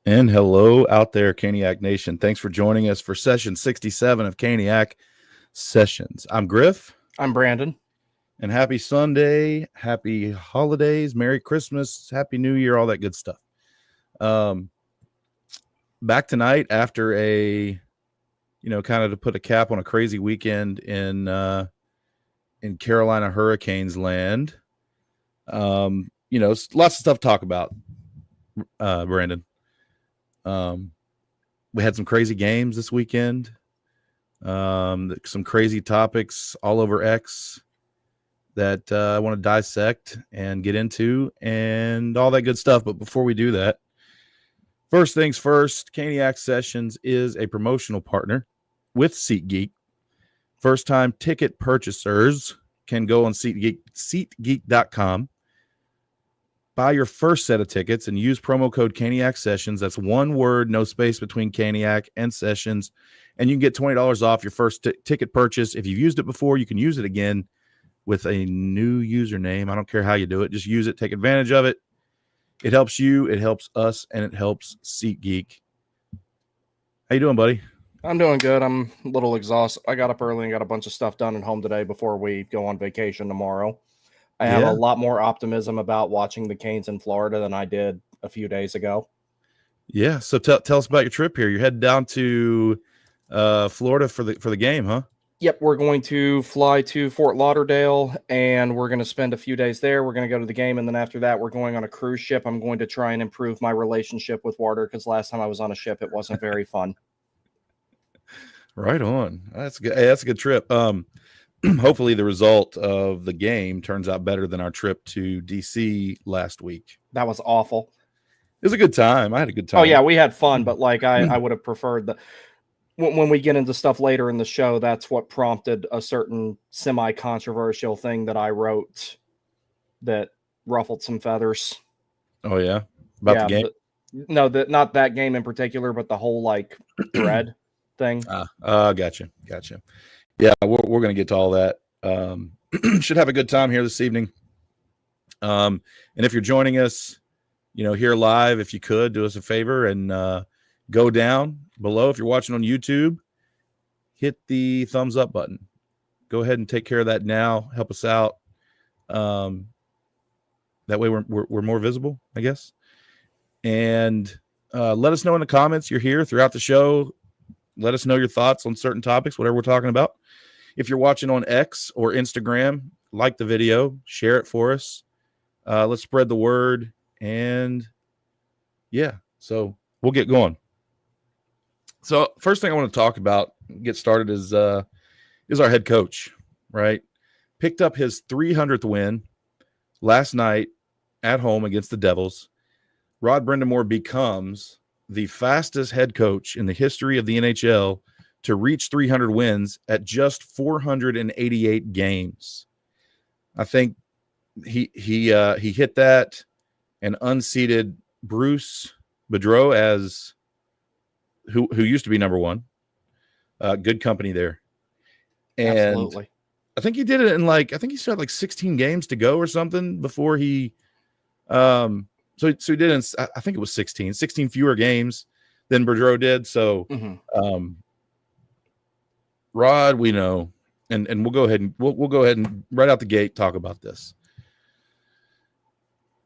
And hello out there, Caniac Nation. Thanks for joining us for session 67 of Caniac Sessions. I'm Griff. I'm Brandon. And happy Sunday, happy holidays, Merry Christmas, Happy New Year, all that good stuff. Back tonight after a, kind of to put a cap on a crazy weekend in Carolina Hurricanes land. Lots of stuff to talk about, Brandon. We had some crazy games this weekend. Some crazy topics all over X that I want to dissect and get into and all that good stuff. But before we do that, first things first, Caniac Sessions is a promotional partner with SeatGeek. First-time ticket purchasers can go on SeatGeek.com. Buy your first set of tickets and use promo code Caniac Sessions. That's one word, no space between Caniac and Sessions. And you can get $20 off your first ticket purchase. If you've used it before, you can use it again with a new username. I don't care how you do it. Just use it. Take advantage of it. It helps you. It helps us. And it helps SeatGeek. How you doing, buddy? I'm doing good. I'm a little exhausted. I got up early and got a bunch of stuff done at home today before we go on vacation tomorrow. I have a lot more optimism about watching the Canes in Florida than I did a few days ago. Yeah. So tell us about your trip here. You're heading down to Florida for the game, huh? Yep. We're going to fly to Fort Lauderdale and we're going to spend a few days there. We're going to go to the game. And then after that, we're going on a cruise ship. I'm going to try and improve my relationship with water because last time I was on a ship, it wasn't very fun. Right on. That's good. Hey, that's a good trip. Hopefully the result of the game turns out better than our trip to DC last week. That was awful. It was a good time. I had a good time. Oh yeah, we had fun, but I would have preferred when we get into stuff later in the show, that's what prompted a certain semi-controversial thing that I wrote that ruffled some feathers. Oh yeah? About the game? Not that game in particular, but the whole thread thing. Gotcha. Yeah, we're going to get to all that. Should have a good time here this evening. And if you're joining us, here live, if you could, do us a favor and go down below. If you're watching on YouTube, hit the thumbs up button. Go ahead and take care of that now. Help us out. That way we're more visible, I guess. And let us know in the comments you're here throughout the show. Let us know your thoughts on certain topics, whatever we're talking about. If you're watching on X or Instagram, like the video, share it for us. Let's spread the word. And yeah, so we'll get going. So first thing I want to talk about, get started, is our head coach, right? Picked up his 300th win last night at home against the Devils. Brind'Amour becomes the fastest head coach in the history of the NHL to reach 300 wins at just 488 games. I think he hit that and unseated Bruce Boudreau as who used to be number one. Good company there. And absolutely. I think he did it in I think he still had 16 games to go or something before he so he did in, I think it was 16 fewer games than Boudreau did. So Rod, we know, and we'll go ahead and right out the gate talk about this.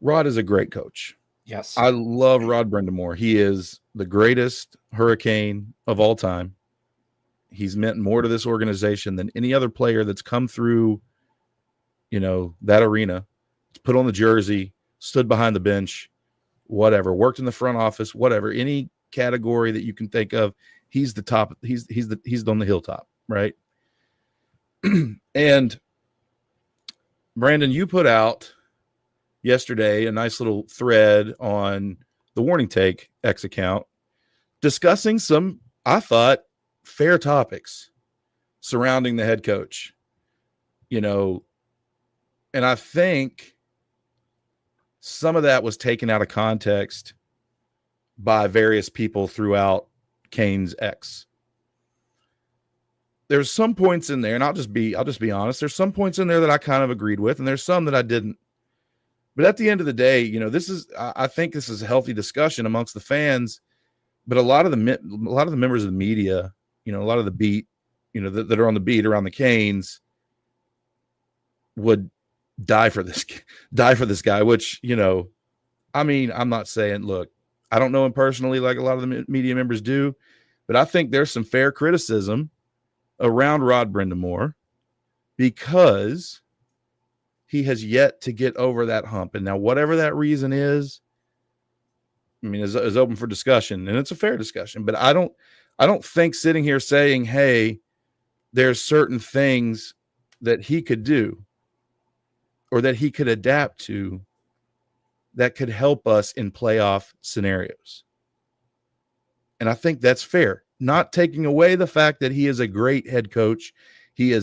Rod is a great coach. Yes. I love Brind'Amour. He is the greatest Hurricane of all time. He's meant more to this organization than any other player that's come through, that arena. Put on the jersey, stood behind the bench, whatever, worked in the front office, whatever, any category that you can think of. He's the top. He's on the hilltop, right? And Brandon, you put out yesterday a nice little thread on the Warning Take X account discussing some, I thought, fair topics surrounding the head coach. And I think some of that was taken out of context by various people throughout Canes X. There's some points in there, and I'll just be honest. There's some points in there that I kind of agreed with, and there's some that I didn't. But at the end of the day, I think this is a healthy discussion amongst the fans but a lot of the members of the media, a lot of the beat, that are on the beat around the Canes would die for this guy, which, I mean, I'm not saying, look, I don't know him personally like a lot of the media members do, but I think there's some fair criticism around Rod Brind'Amour because he has yet to get over that hump. And now whatever that reason is, I mean, is open for discussion, and it's a fair discussion, but I don't think sitting here saying, hey, there's certain things that he could do or that he could adapt to that could help us in playoff scenarios. And I think that's fair, not taking away the fact that he is a great head coach. He's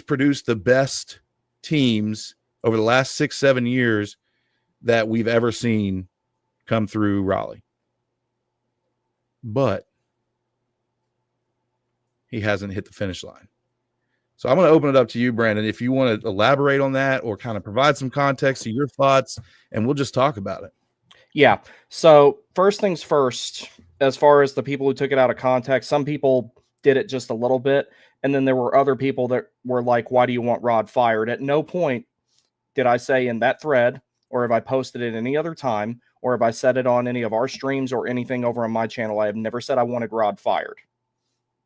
produced the best teams over the last 6-7 years that we've ever seen come through Raleigh. But he hasn't hit the finish line. So I'm going to open it up to you, Brandon, if you want to elaborate on that or kind of provide some context to your thoughts, and we'll just talk about it. Yeah. So first things first, as far as the people who took it out of context, some people did it just a little bit. And then there were other people that were like, why do you want Rod fired? At no point did I say in that thread, or if I posted it any other time, or if I said it on any of our streams or anything over on my channel, I have never said I wanted Rod fired.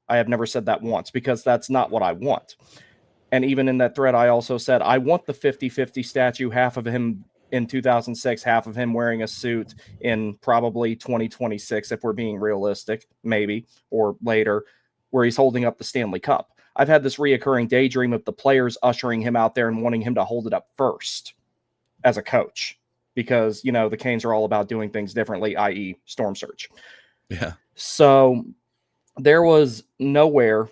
I have never said that once, because that's not what I want. And even in that thread, I also said, I want the 50-50 statue, half of him in 2006, half of him wearing a suit in probably 2026, if we're being realistic, maybe, or later, where he's holding up the Stanley Cup. I've had this reoccurring daydream of the players ushering him out there and wanting him to hold it up first as a coach, because, the Canes are all about doing things differently, i.e. storm surge. Yeah. So there was nowhere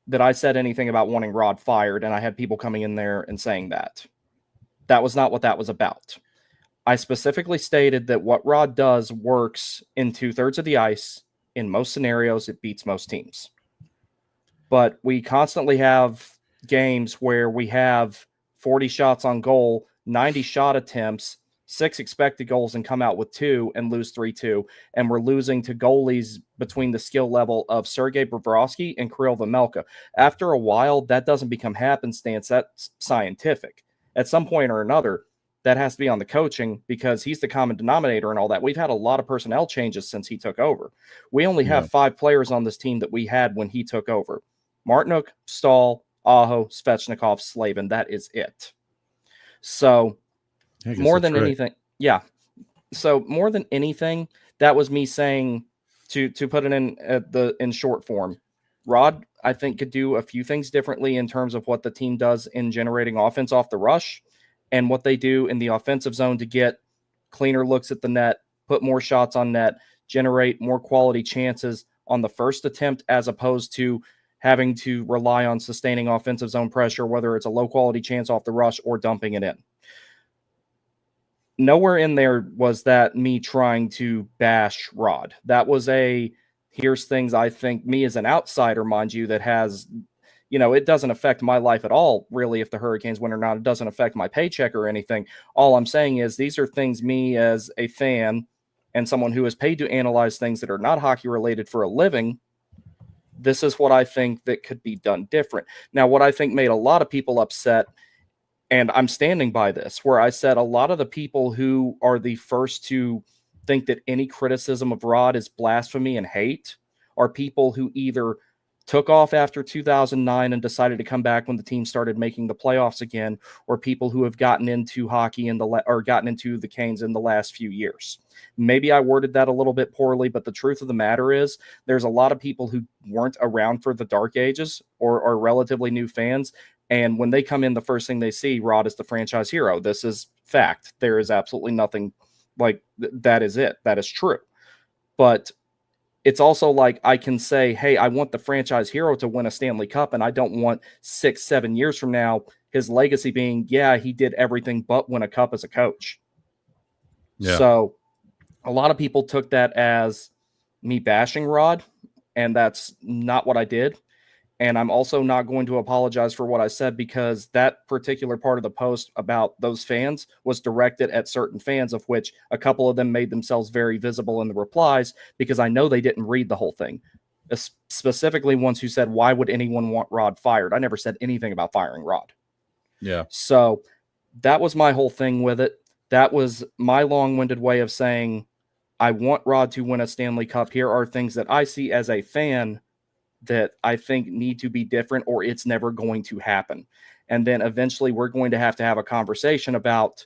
that I said anything about wanting Rod fired, and I had people coming in there and saying that. That was not what that was about. I specifically stated that what Rod does works in 2/3 of the ice. In most scenarios, it beats most teams. But we constantly have games where we have 40 shots on goal, 90 shot attempts, 6 expected goals, and come out with 2 and lose 3-2. And we're losing to goalies between the skill level of Sergei Bobrovsky and Kirill Vejmelka. After a while, that doesn't become happenstance. That's scientific. At some point or another, that has to be on the coaching, because he's the common denominator and all that. We've had a lot of personnel changes since he took over. We only have 5 players on this team that we had when he took over. Martinook, Stahl, Aho, Svechnikov, Slavin. That is it. So more than anything, So more than anything, that was me saying, to put it in short form, Rod, I think, could do a few things differently in terms of what the team does in generating offense off the rush and what they do in the offensive zone to get cleaner looks at the net, put more shots on net, generate more quality chances on the first attempt, as opposed to having to rely on sustaining offensive zone pressure, whether it's a low quality chance off the rush or dumping it in. Nowhere in there was that me trying to bash Rod. That was here's things I think, me as an outsider, mind you, that has, it doesn't affect my life at all, really, if the Hurricanes win or not. It doesn't affect my paycheck or anything. All I'm saying is these are things me as a fan and someone who is paid to analyze things that are not hockey related for a living. This is what I think that could be done different. Now, what I think made a lot of people upset, and I'm standing by this, where I said a lot of the people who are the first to think that any criticism of Rod is blasphemy and hate are people who either took off after 2009 and decided to come back when the team started making the playoffs again, or people who have gotten into hockey or gotten into the Canes in the last few years. Maybe I worded that a little bit poorly, but the truth of the matter is there's a lot of people who weren't around for the dark ages or are relatively new fans. And when they come in, the first thing they see, Rod is the franchise hero. This is fact. There is absolutely nothing like that is it. That is true. But it's also like I can say, hey, I want the franchise hero to win a Stanley Cup, and I don't want 6-7 years from now his legacy being, he did everything but win a cup as a coach. Yeah. So a lot of people took that as me bashing Rod, and that's not what I did. And I'm also not going to apologize for what I said, because that particular part of the post about those fans was directed at certain fans, of which a couple of them made themselves very visible in the replies, because I know they didn't read the whole thing. Specifically ones who said, why would anyone want Rod fired? I never said anything about firing Rod. Yeah. So that was my whole thing with it. That was my long-winded way of saying, I want Rod to win a Stanley Cup. Here are things that I see as a fan that I think need to be different, or it's never going to happen. And then eventually we're going to have a conversation about,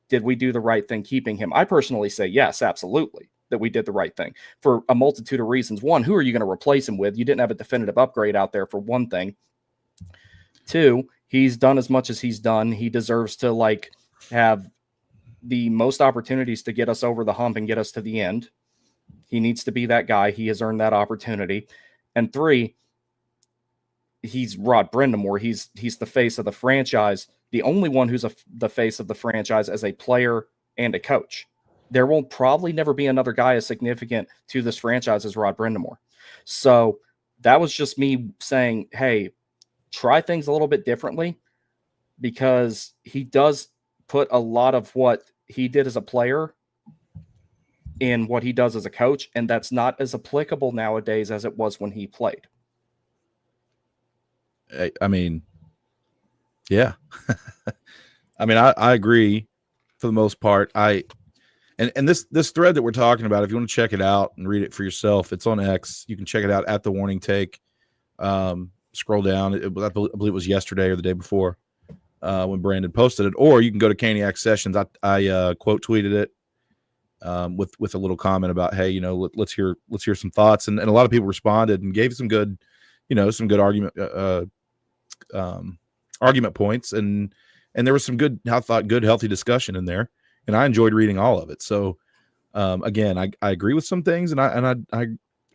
did we do the right thing keeping him? I personally say yes, absolutely, that we did the right thing for a multitude of reasons. One, who are you going to replace him with? You didn't have a definitive upgrade out there, for one thing. Two, he's done as much as he's done. He deserves to have the most opportunities to get us over the hump and get us to the end. He needs to be that guy. He has earned that opportunity. And three, he's Rod Brind'Amour. He's the face of the franchise, the only one who's the face of the franchise as a player and a coach. There will probably never be another guy as significant to this franchise as Rod Brind'Amour. So that was just me saying, hey, try things a little bit differently, because he does put a lot of what he did as a player in what he does as a coach, and that's not as applicable nowadays as it was when he played. I mean, yeah. I mean, I agree for the most part. And this thread that we're talking about, if you want to check it out and read it for yourself, it's on X. You can check it out at The Warning Take. Scroll down. I believe it was yesterday or the day before when Brandon posted it. Or you can go to Caniacsessions. I quote tweeted it with a little comment about, hey, let's hear some thoughts. And a lot of people responded and gave some good argument points. And there was some good, healthy discussion in there. And I enjoyed reading all of it. So again, I agree with some things, and I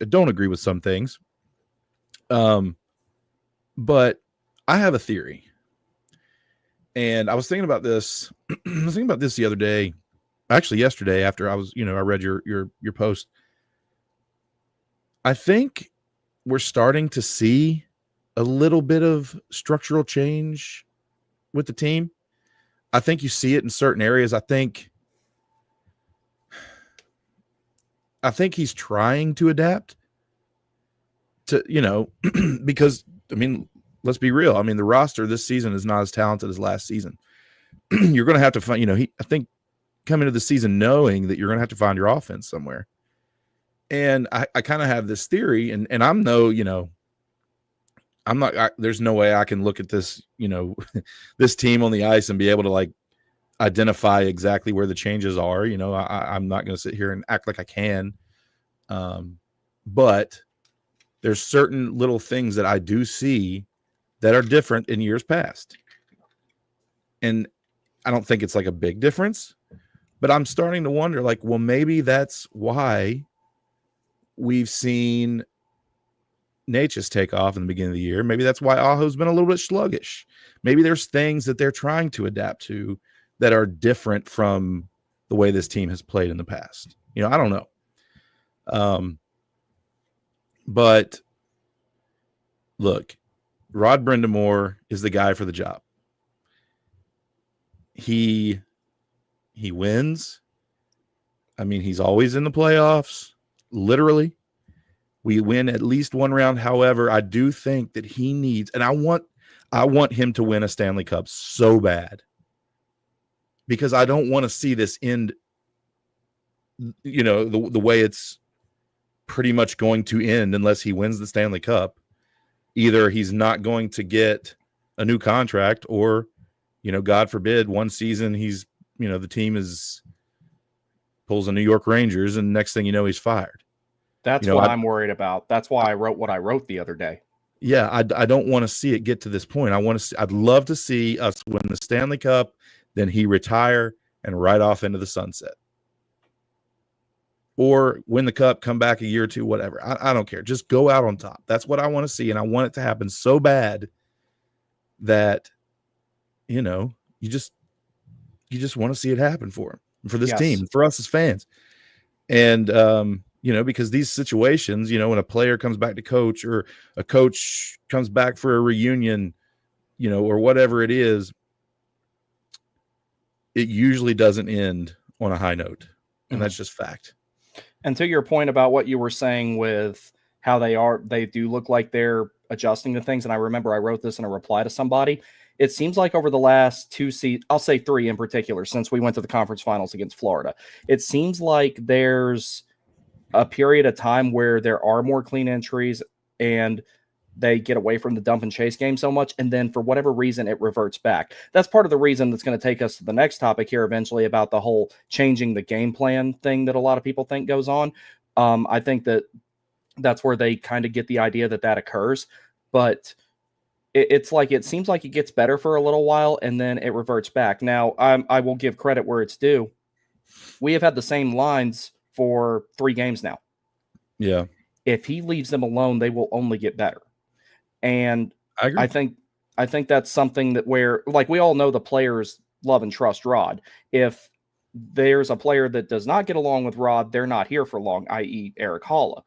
don't agree with some things. But I have a theory, and I was thinking about this. I was thinking about this the other day, actually yesterday, after I read your post. I think we're starting to see a little bit of structural change with the team. I think you see it in certain areas. I think he's trying to adapt to, because, I mean, let's be real. I mean, the roster this season is not as talented as last season. You're going to have to find, I think coming into the season knowing that you're going to have to find your offense somewhere. And I kind of have this theory, and I'm there's no way I can look at this, this team on the ice and be able to identify exactly where the changes are. I'm not going to sit here and act like I can. But there's certain little things that I do see that are different in years past. And I don't think it's a big difference, but I'm starting to wonder, well, maybe that's why we've seen Natchez take off in the beginning of the year. Maybe that's why Aho's been a little bit sluggish. Maybe there's things that they're trying to adapt to that are different from the way this team has played in the past. I don't know. But look, Rod Brind'Amour is the guy for the job. He wins. I mean, he's always in the playoffs, literally. We win at least one round. However, I do think that he needs, and I want him to win a Stanley Cup so bad, because I don't want to see this end, the way it's pretty much going to end unless he wins the Stanley Cup. Either he's not going to get a new contract, or, God forbid, one season he's, the team pulls a New York Rangers, and next thing you know, he's fired. That's what I'm worried about. That's why I wrote what I wrote the other day. Yeah, I don't want to see it get to this point. I'd love to see us win the Stanley Cup, then he retire and ride off into the sunset. Or win the cup, come back a year or two, whatever. I don't care. Just go out on top. That's what I want to see, and I want it to happen so bad that, you just want to see it happen for him, for this team, for us as fans. And because these situations, when a player comes back to coach or a coach comes back for a reunion, or whatever it is, it usually doesn't end on a high note. And that's just fact. And to your point about what you were saying with how they do look like they're adjusting to things. And I remember I wrote this in a reply to somebody. It seems like over the last I'll say 3 in particular, since we went to the conference finals against Florida, it seems like there's a period of time where there are more clean entries and they get away from the dump and chase game so much. And then for whatever reason, it reverts back. That's part of the reason that's going to take us to the next topic here eventually about the whole changing the game plan thing that a lot of people think goes on. I think that's where they kind of get the idea that occurs, but it's like, it seems like it gets better for a little while and then it reverts back. Now, I will give credit where it's due. We have had the same lines for 3 games now. Yeah. If he leaves them alone, they will only get better. And I agree. I think that's something that where, like, we all know the players love and trust Rod. If there's a player that does not get along with Rod, they're not here for long, i.e. Eric Haula.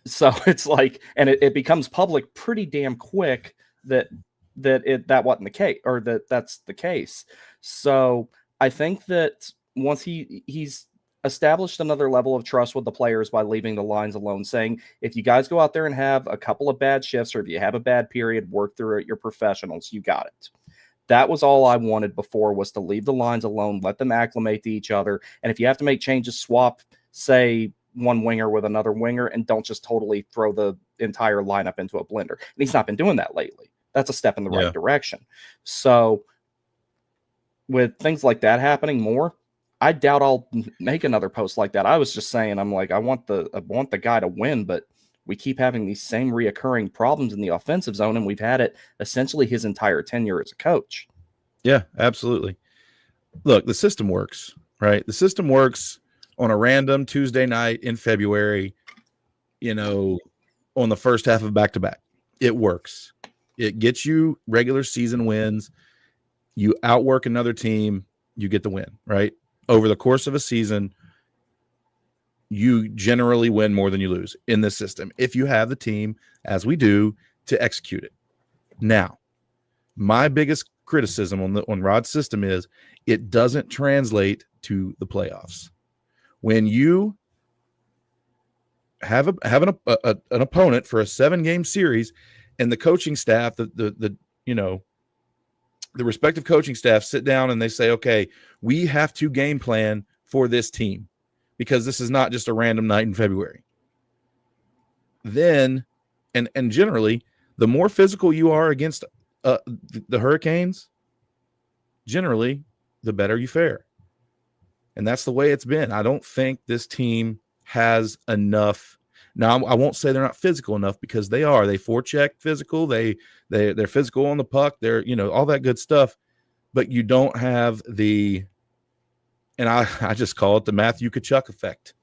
So it's like, and it becomes public pretty damn quick that wasn't the case, or that's the case. So I think that once he's established another level of trust with the players by leaving the lines alone, saying, if you guys go out there and have a couple of bad shifts, or if you have a bad period, work through it, you're professionals, you got it. That was all I wanted before, was to leave the lines alone, let them acclimate to each other. And if you have to make changes, swap, say, one winger with another winger, and don't just totally throw the entire lineup into a blender. And he's not been doing that lately. That's a step in the right direction. So with things like that happening more, I doubt I'll make another post like that. I was just saying, I'm like, I want the guy to win, but we keep having these same reoccurring problems in the offensive zone, and we've had it essentially his entire tenure as a coach. Yeah, absolutely. Look, the system works, right? The system works on a random Tuesday night in February, on the first half of back-to-back. It works. It gets you regular season wins. You outwork another team, you get the win, right? Over the course of a season, you generally win more than you lose in this system, if you have the team, as we do, to execute it. Now, my biggest criticism on Rod's system is it doesn't translate to the playoffs. When you have an opponent for a 7-game series, and the coaching staff, the respective coaching staff sit down and they say, okay, we have to game plan for this team because this is not just a random night in February. Then, and generally, the more physical you are against the Hurricanes, generally, the better you fare. And that's the way it's been. I don't think this team has enough. Now, I won't say they're not physical enough, because they are. They forecheck physical. They're physical on the puck. They're, all that good stuff. But you don't have the, and I just call it the Matthew Tkachuk effect.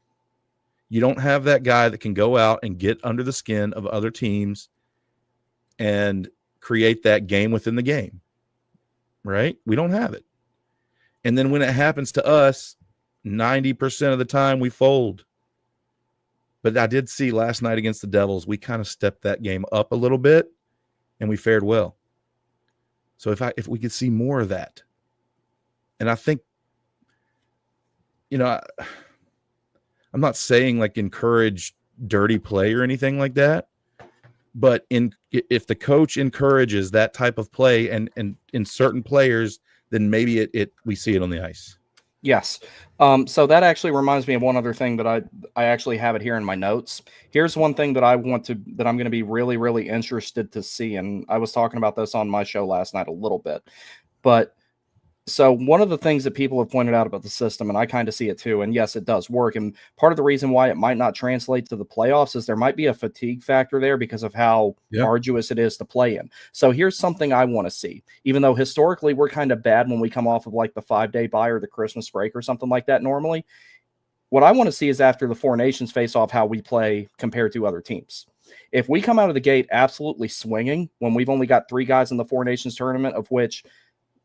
You don't have that guy that can go out and get under the skin of other teams and create that game within the game, right? We don't have it. And then when it happens to us, 90% of the time we fold. But I did see last night against the Devils, we kind of stepped that game up a little bit and we fared well. So if we could see more of that, and I think, I'm not saying like encourage dirty play or anything like that, but if the coach encourages that type of play and in certain players, then maybe we see it on the ice. Yes. So that actually reminds me of one other thing that I actually have it here in my notes. Here's one thing that I'm going to be really, really interested to see. And I was talking about this on my show last night a little bit, but so one of the things that people have pointed out about the system, and I kind of see it too, and yes, it does work. And part of the reason why it might not translate to the playoffs is there might be a fatigue factor there because of how arduous it is to play in. So here's something I want to see, even though historically we're kind of bad when we come off of like the 5-day bye or the Christmas break or something like that normally. What I want to see is after the Four Nations face off, how we play compared to other teams. If we come out of the gate absolutely swinging when we've only got 3 guys in the Four Nations tournament, of which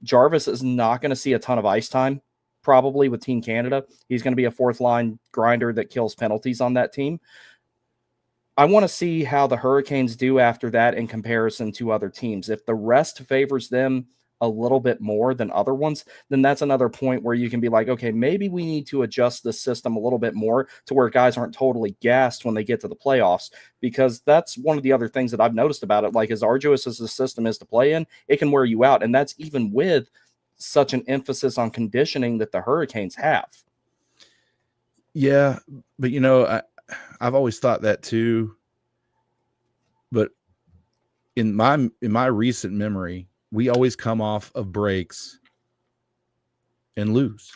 Jarvis is not going to see a ton of ice time, probably with Team Canada. He's going to be a fourth line grinder that kills penalties on that team. I want to see how the Hurricanes do after that in comparison to other teams. If the rest favors them a little bit more than other ones, then that's another point where you can be like, okay, maybe we need to adjust the system a little bit more to where guys aren't totally gassed when they get to the playoffs, because that's one of the other things that I've noticed about it. Like, as arduous as the system is to play in, it can wear you out. And that's even with such an emphasis on conditioning that the Hurricanes have. Yeah, but you know, I've always thought that too. But in my recent memory, we always come off of breaks and lose.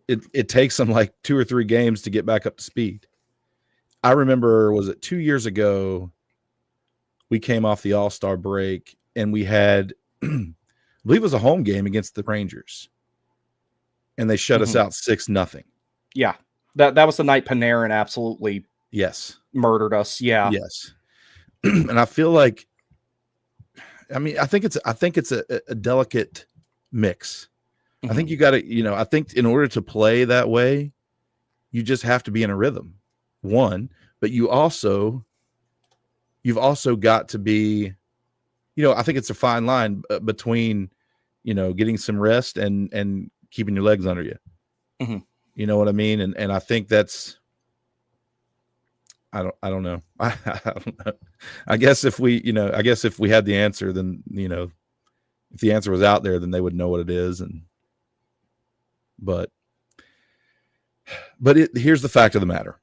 It takes them like 2 or 3 games to get back up to speed. I remember, was it 2 years ago, we came off the All-Star break and we had, I believe it was a home game against the Rangers, and they shut us out 6-0. Yeah. That was the night Panarin absolutely murdered us. Yeah. Yes. And I feel like, I mean, I think it's a delicate mix. I think you got to, you know, I think in order to play that way, you just have to be in a rhythm, one, but you've also got to be, you know, I think it's a fine line between, you know, getting some rest and keeping your legs under you. You know what I mean? And I think that's, I don't know. I don't know. I guess if we had the answer, then, you know, if the answer was out there, then they would know what it is. But here's the fact of the matter.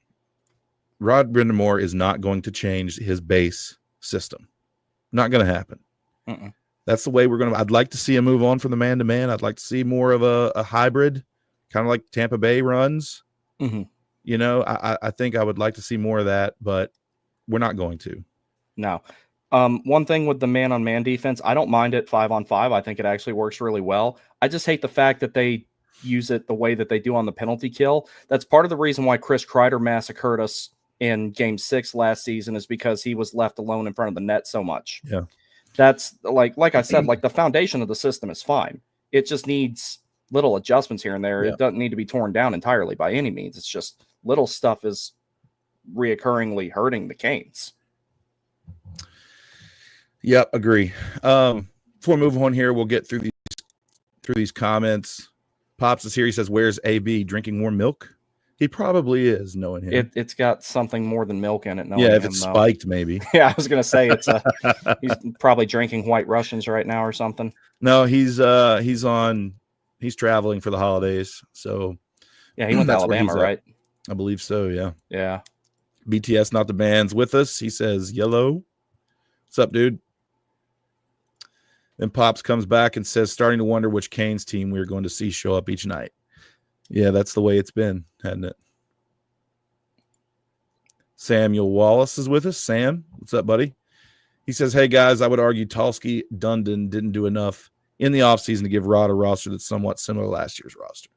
Rod Brind'Amour is not going to change his base system. Not going to happen. That's the way I'd like to see him move on from the man-to-man. I'd like to see more of a hybrid, kind of like Tampa Bay runs. You know, I think I would like to see more of that, but we're not going to. No. One thing with the man-on-man defense, I don't mind it 5-on-5. I think it actually works really well. I just hate the fact that they use it the way that they do on the penalty kill. That's part of the reason why Chris Kreider massacred us in Game 6 last season, is because he was left alone in front of the net so much. Yeah. That's like I said, like, the foundation of the system is fine. It just needs little adjustments here and there. It doesn't need to be torn down entirely by any means. It's just little stuff is reoccurringly hurting the Canes. Yep, agree. Before we move on here, we'll get through these comments. Pops is here. He says, "Where's AB drinking more milk?" He probably is, knowing him. It's got something more than milk in it. Yeah, if it's spiked, maybe. Yeah, I was gonna say he's probably drinking White Russians right now or something. No, he's traveling for the holidays. So yeah, he went to Alabama, right? I believe so. Yeah. Yeah. BTS, not the band's with us. He says, "Yellow, what's up, dude?" Then Pops comes back and says, "Starting to wonder which Canes team we're going to see show up each night." Yeah, that's the way it's been, hasn't it? Samuel Wallace is with us. Sam, what's up, buddy? He says, "Hey, guys, I would argue Tulski Dundon didn't do enough in the offseason to give Rod a roster that's somewhat similar to last year's roster."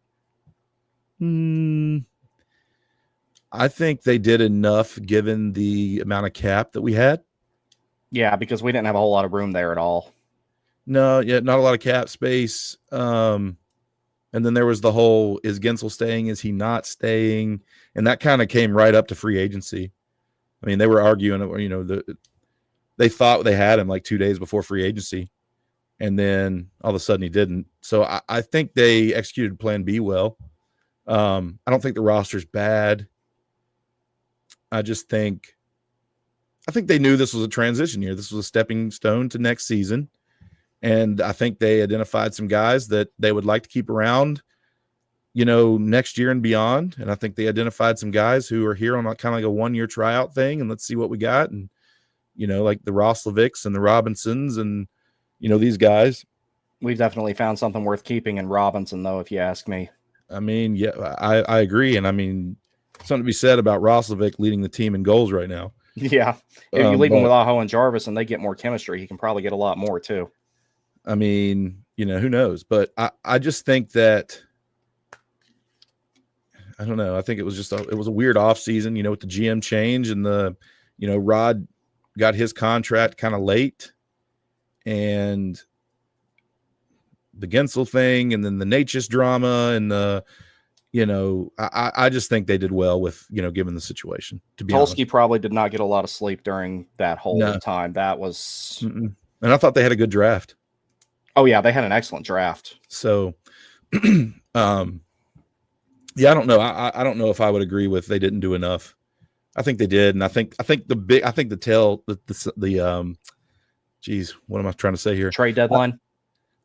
I think they did enough given the amount of cap that we had. Yeah, because we didn't have a whole lot of room there at all. No, yeah, not a lot of cap space. And then there was the whole, is Gensel staying? Is he not staying? And that kind of came right up to free agency. I mean, they were arguing, you know, they thought they had him like 2 days before free agency. And then all of a sudden he didn't. So I think they executed plan B well. I don't think the roster's bad. I think they knew this was a transition year. This was a stepping stone to next season. And I think they identified some guys that they would like to keep around, you know, next year and beyond. And I think they identified some guys who are here on kind of like a 1-year tryout thing. And let's see what we got. And, you know, like the Roslovic's and the Robinsons and, you know, these guys. We've definitely found something worth keeping in Robinson, though, if you ask me. I mean, yeah, I agree. And I mean, something to be said about Roslovic leading the team in goals right now. Yeah. If you leave him with Aho and Jarvis and they get more chemistry, he can probably get a lot more too. I mean, you know, who knows? But I just think that, I don't know. I think it was it was a weird offseason, you know, with the GM change and you know, Rod got his contract kind of late. And Gensel thing, and then the Natchez drama, and I just think they did well with, given the situation, to be honest. Tokarsi probably did not get a lot of sleep during that whole time. That was, and I thought they had a good draft. Oh yeah, they had an excellent draft. So, yeah, I don't know. I don't know if I would agree with they didn't do enough. I think they did, and I think geez, what am I trying to say here? Trade deadline.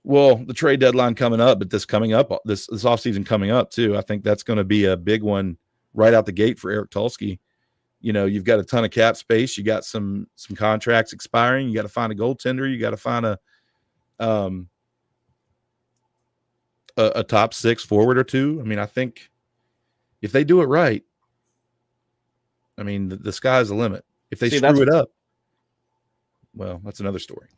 Well, the trade deadline coming up, but this offseason coming up too. I think that's going to be a big one right out the gate for Eric Tulski. You've got a ton of cap space. You got some contracts expiring. You got to find a goaltender. You got to find a top 6 forward or two. I mean, I think if they do it right, I mean, the sky's the limit. If they screw it up, well, that's another story.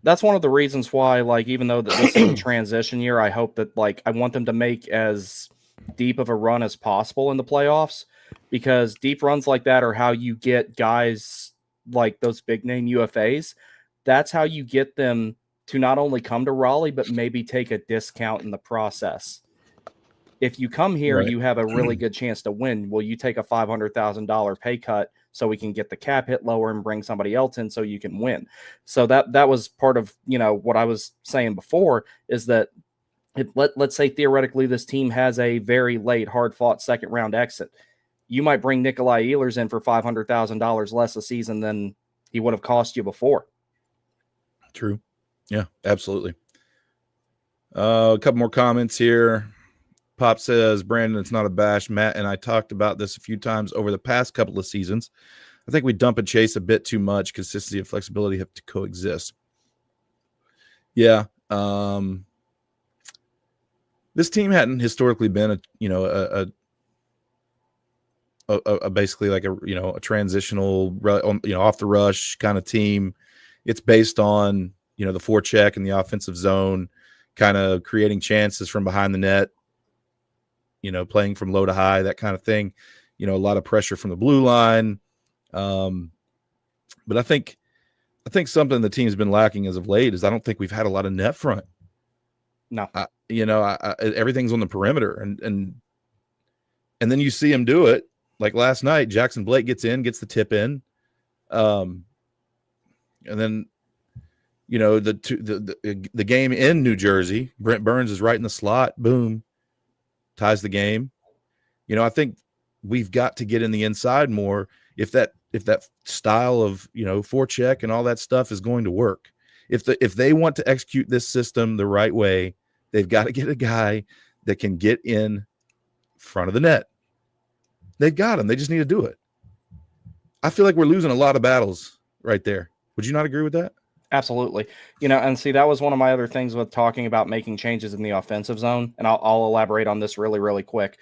That's one of the reasons why, even though this is a transition year, I hope that, I want them to make as deep of a run as possible in the playoffs, because deep runs like that are how you get guys like those big name UFAs. That's how you get them to not only come to Raleigh, but maybe take a discount in the process. If you come here, you have a really good chance to win. Will you take a $500,000 pay cut so we can get the cap hit lower and bring somebody else in so you can win? So that was part of, what I was saying before, is that let's say theoretically this team has a very late, hard-fought second-round exit. You might bring Nikolai Ehlers in for $500,000 less a season than he would have cost you before. True. Yeah, absolutely. A couple more comments here. Pop says, Brandon, it's not a bash. Matt and I talked about this a few times over the past couple of seasons. I think we dump and chase a bit too much. Consistency and flexibility have to coexist. Yeah. This team hadn't historically been a basically like a transitional, off the rush kind of team. It's based on, the forecheck and the offensive zone, kind of creating chances from behind the net, playing from low to high, that kind of thing. A lot of pressure from the blue line. But I think something the team's been lacking as of late is I don't think we've had a lot of net front. No, everything's on the perimeter, and then you see him do it. Like last night, Jackson Blake gets the tip in, and then the game in New Jersey, Brent Burns is right in the slot, boom, ties the game. I think we've got to get in the inside more if that style of forecheck and all that stuff is going to work. If they want to execute this system the right way, they've got to get a guy that can get in front of the net. They've got him. They just need to do it. I feel like we're losing a lot of battles right there. Would you not agree with that? Absolutely. And see, that was one of my other things with talking about making changes in the offensive zone. And I'll elaborate on this really, really quick.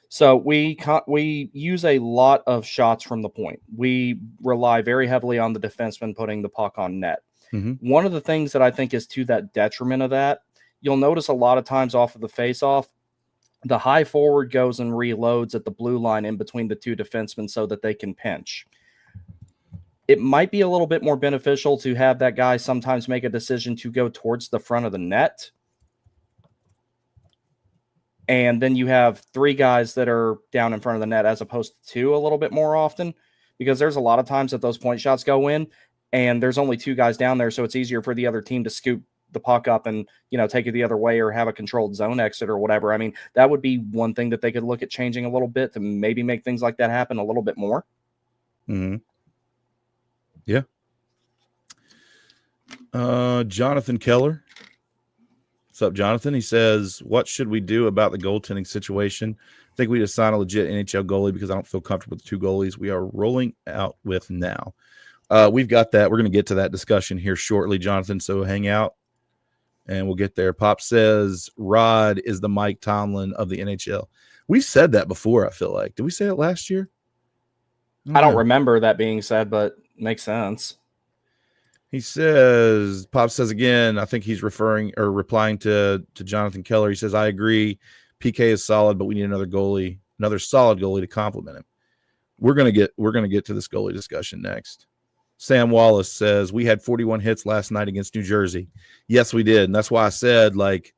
So we use a lot of shots from the point. We rely very heavily on the defenseman putting the puck on net. Mm-hmm. One of the things that I think is to that detriment of that, you'll notice a lot of times off of the face-off, the high forward goes and reloads at the blue line in between the two defensemen so that they can pinch. It might be a little bit more beneficial to have that guy sometimes make a decision to go towards the front of the net. And then you have 3 guys that are down in front of the net as opposed to 2 a little bit more often, because there's a lot of times that those point shots go in and there's only 2 guys down there. So it's easier for the other team to scoop the puck up and, take it the other way or have a controlled zone exit or whatever. I mean, that would be one thing that they could look at changing a little bit to maybe make things like that happen a little bit more. Mm-hmm. Yeah. Jonathan Keller. What's up, Jonathan? He says, what should we do about the goaltending situation? I think we just sign a legit NHL goalie because I don't feel comfortable with the 2 goalies we are rolling out with now. We've got that. We're going to get to that discussion here shortly, Jonathan, so hang out and we'll get there. Pop says Rod is the Mike Tomlin of the NHL. We've said that before, I feel like. Did we say it last year? I don't remember that being said, but makes sense. He says, Pop says again, I think he's replying to Jonathan Keller. He says, I agree. PK is solid, but we need another solid goalie to complement him. We're gonna get to this goalie discussion next. Sam Wallace says, we had 41 hits last night against New Jersey. Yes, we did. And that's why I said, like,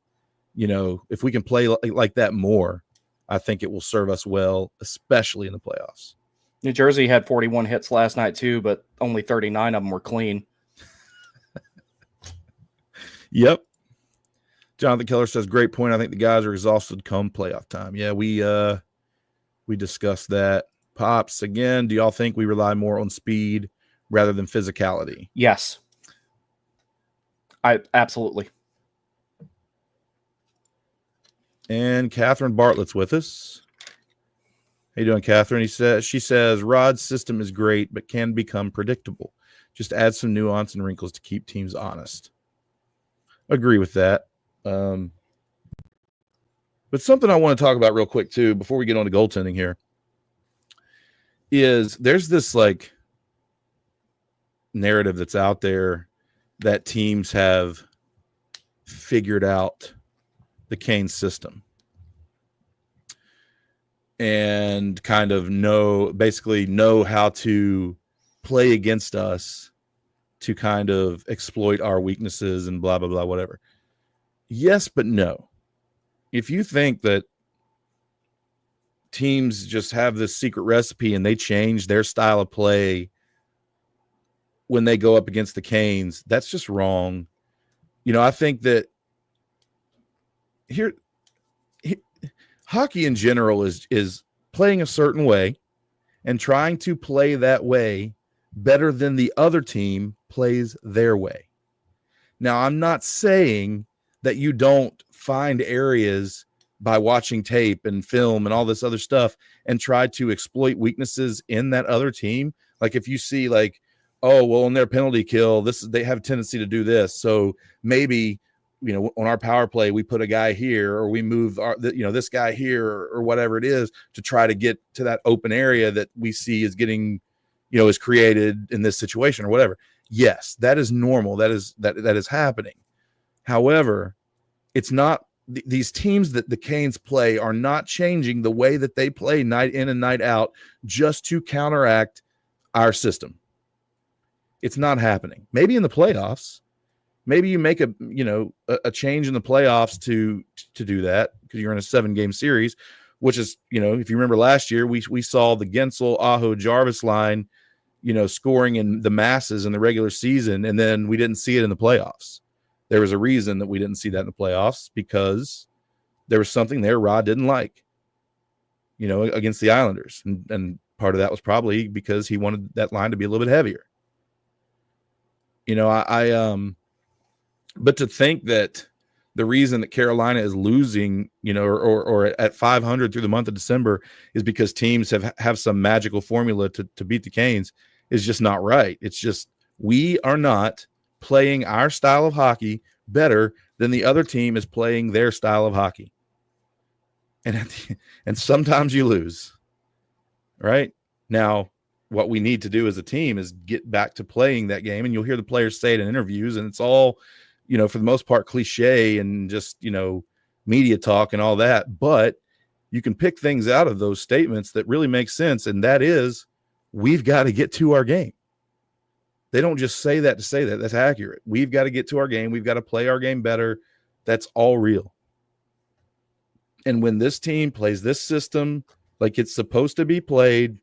you know, if we can play like that more, I think it will serve us well, especially in the playoffs. New Jersey had 41 hits last night too, but only 39 of them were clean. Yep. Jonathan Keller says, great point. I think the guys are exhausted come playoff time. Yeah, we discussed that. Pops, again, do y'all think we rely more on speed rather than physicality? Yes. I absolutely. And Catherine Bartlett's with us. How you doing, Catherine? She says, Rod's system is great, but can become predictable. Just add some nuance and wrinkles to keep teams honest. Agree with that. But something I want to talk about real quick too, before we get on to goaltending here, is there's this like narrative that's out there that teams have figured out the Kane system and kind of basically know how to play against us to kind of exploit our weaknesses and blah, blah, blah, whatever. Yes, but no. If you think that teams just have this secret recipe and they change their style of play when they go up against the Canes, that's just wrong. You know, I think that here hockey in general is playing a certain way and trying to play that way better than the other team plays their way. Now, I'm not saying that you don't find areas by watching tape and film and all this other stuff and try to exploit weaknesses in that other team. Like if you see like, oh, well, on their penalty kill, they have a tendency to do this. So maybe, you know, on our power play, we put a guy here or we move this guy here or whatever it is to try to get to that open area that we see is getting, you know, is created in this situation or whatever. Yes, that is normal. That is happening. However, it's not these teams that the Canes play are not changing the way that they play night in and night out just to counteract our system. It's not happening. Maybe in the playoffs, maybe you make a change in the playoffs to do that because you're in a 7-game series, which is, you know, if you remember last year, we saw the Gensel, Aho, Jarvis line, you know, scoring in the masses in the regular season, and then we didn't see it in the playoffs. There was a reason that we didn't see that in the playoffs because there was something there Rod didn't like, you know, against the Islanders. And part of that was probably because he wanted that line to be a little bit heavier. You know, but to think that the reason that Carolina is losing, you know, or at 500 through the month of December is because teams have some magical formula to beat the Canes is just not right. It's just we are not playing our style of hockey better than the other team is playing their style of hockey. And sometimes you lose. Right? Now, what we need to do as a team is get back to playing that game. And you'll hear the players say it in interviews, and it's all, you know, for the most part, cliche and just, you know, media talk and all that. But you can pick things out of those statements that really make sense. And that is, we've got to get to our game. They don't just say that to say that. That's accurate. We've got to get to our game. We've got to play our game better. That's all real. And when this team plays this system like it's supposed to be played,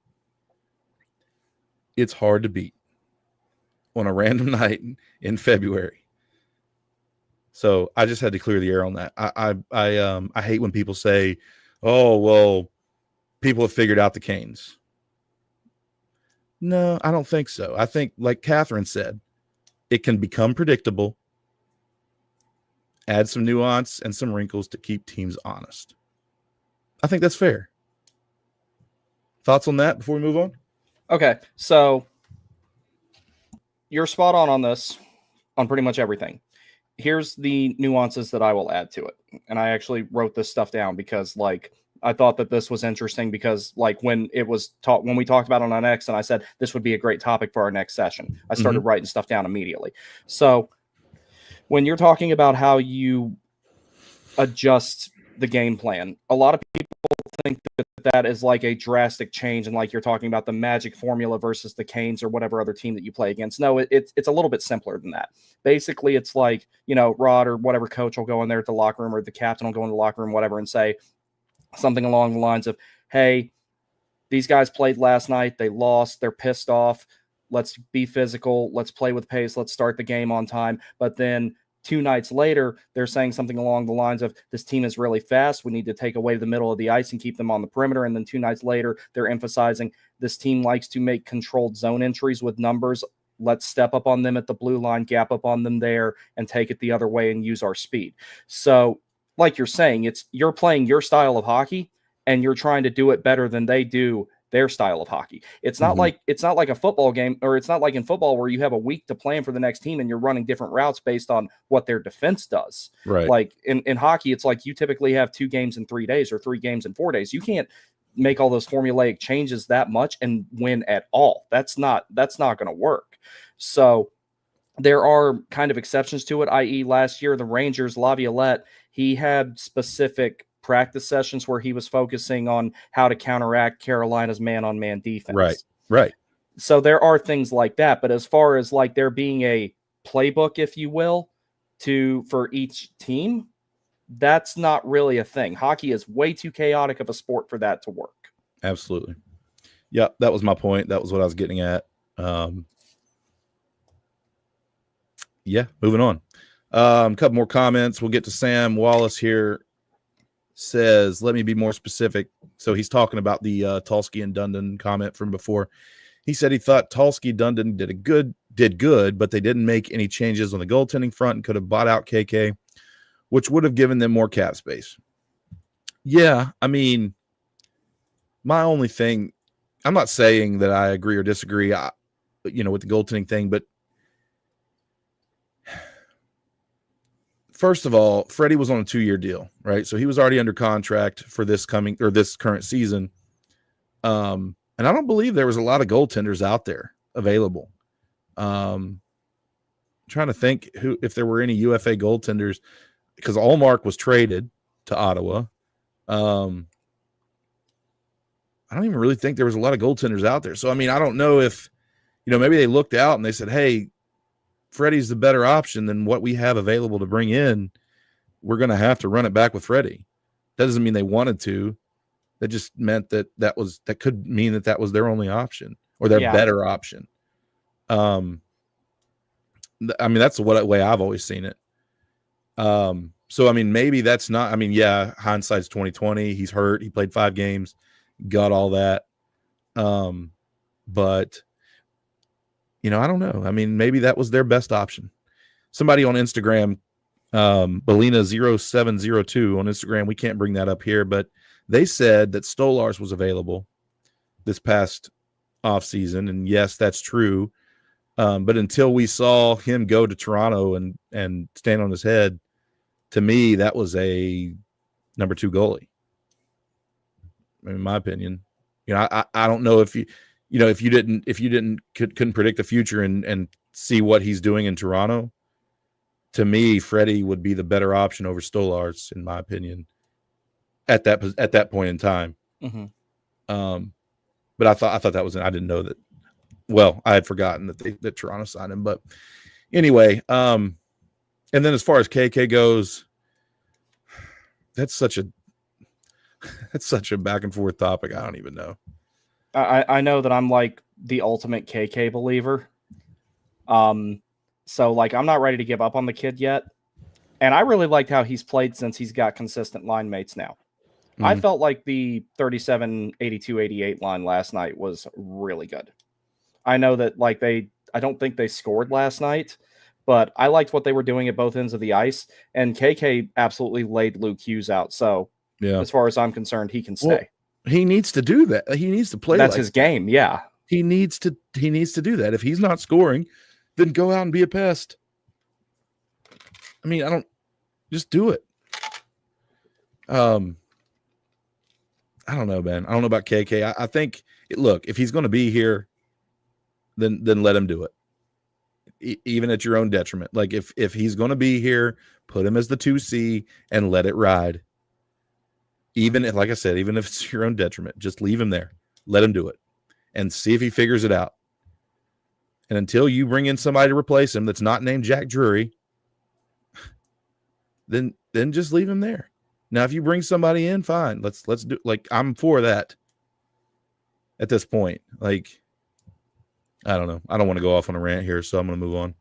it's hard to beat on a random night in February. So I just had to clear the air on that. I hate when people say, oh, well, people have figured out the Canes. No, I don't think so. I think, like Catherine said, it can become predictable, add some nuance and some wrinkles to keep teams honest. I think that's fair. Thoughts on that before we move on? Okay, so you're spot on this, on pretty much everything. Here's the nuances that I will add to it. And I actually wrote this stuff down because, like, I thought that this was interesting because, like, when we talked about it on X and I said this would be a great topic for our next session, I started writing stuff down immediately. So when you're talking about how you adjust the game plan, a lot of people think that is like a drastic change, and like you're talking about the Magic formula versus the Canes or whatever other team that you play against. No, it's a little bit simpler than that. Basically, it's like, Rod or whatever coach will go in there at the locker room, or the captain will go in the locker room, whatever, and say something along the lines of, hey, these guys played last night, they lost, they're pissed off. Let's be physical. Let's play with pace. Let's start the game on time. But then 2 nights later, they're saying something along the lines of, this team is really fast. We need to take away the middle of the ice and keep them on the perimeter. And then 2 nights later, they're emphasizing, this team likes to make controlled zone entries with numbers. Let's step up on them at the blue line, gap up on them there, and take it the other way and use our speed. So like you're saying, you're playing your style of hockey, and you're trying to do it better than they do their style of hockey. It's not like a football game, or it's not like in football where you have a week to plan for the next team and you're running different routes based on what their defense does. Right. Like in hockey, it's like you typically have 2 games in 3 days or 3 games in 4 days. You can't make all those formulaic changes that much and win at all. That's not going to work. So there are kind of exceptions to it, i.e. last year, the Rangers, Laviolette, he had specific practice sessions where he was focusing on how to counteract Carolina's man-on-man defense. Right. So there are things like that. But as far as like there being a playbook, if you will, for each team, that's not really a thing. Hockey is way too chaotic of a sport for that to work. Absolutely. Yeah, that was my point. That was what I was getting at. Yeah, moving on. A couple more comments. We'll get to Sam Wallace here. Says, let me be more specific. So he's talking about the Tulski and Dundon comment from before. He said he thought Tulski Dundon did good, but they didn't make any changes on the goaltending front and could have bought out KK, which would have given them more cap space. Yeah, I mean, my only thing, I'm not saying that I agree or disagree, with the goaltending thing, but first of all, Freddie was on a 2-year deal, right? So he was already under contract for this current season. And I don't believe there was a lot of goaltenders out there available. Trying to think if there were any UFA goaltenders, because Allmark was traded to Ottawa. I don't even really think there was a lot of goaltenders out there. So, I mean, I don't know if, maybe they looked out and they said, hey, Freddie's the better option than what we have available to bring in. We're going to have to run it back with Freddie. That doesn't mean they wanted to. That just meant that could mean that was their only option or their better option. I mean, that's the way I've always seen it. So, I mean, maybe that's not, I mean, yeah, hindsight's 2020. He's hurt. He played 5 games, got all that. But I don't know. I mean, maybe that was their best option. Somebody on Instagram, Belina0702 on Instagram, we can't bring that up here, but they said that Stolarz was available this past offseason. And yes, that's true. But until we saw him go to Toronto and stand on his head, to me, that was a number 2 goalie. In my opinion, I don't know if if you couldn't predict the future and see what he's doing in Toronto, to me, Freddie would be the better option over Stolarz, in my opinion, at that point in time. Mm-hmm. But I thought that was, I didn't know that. Well, I had forgotten that Toronto signed him, but anyway. And then as far as KK goes, that's such a back and forth topic. I don't even know. I know that I'm like the ultimate KK believer. So like I'm not ready to give up on the kid yet. And I really liked how he's played since he's got consistent line mates now. Mm-hmm. I felt like the 37, 82, 88 line last night was really good. I know that I don't think they scored last night, but I liked what they were doing at both ends of the ice. And KK absolutely laid Luke Hughes out. So as far as I'm concerned, he can stay. Well, he needs to do that. He needs to play. That's his game. Yeah. He needs to do that. If he's not scoring, then go out and be a pest. I mean, just do it. I don't know, man. I don't know about KK. I think look, if he's going to be here, then let him do it. Even at your own detriment. Like if he's going to be here, put him as the 2C and let it ride. Even if, like I said, even if it's your own detriment, just leave him there. Let him do it and see if he figures it out. And until you bring in somebody to replace him that's not named Jack Drury, then just leave him there. Now, if you bring somebody in, fine. Let's do, like, I'm for that at this point. Like, I don't know. I don't want to go off on a rant here, so I'm going to move on.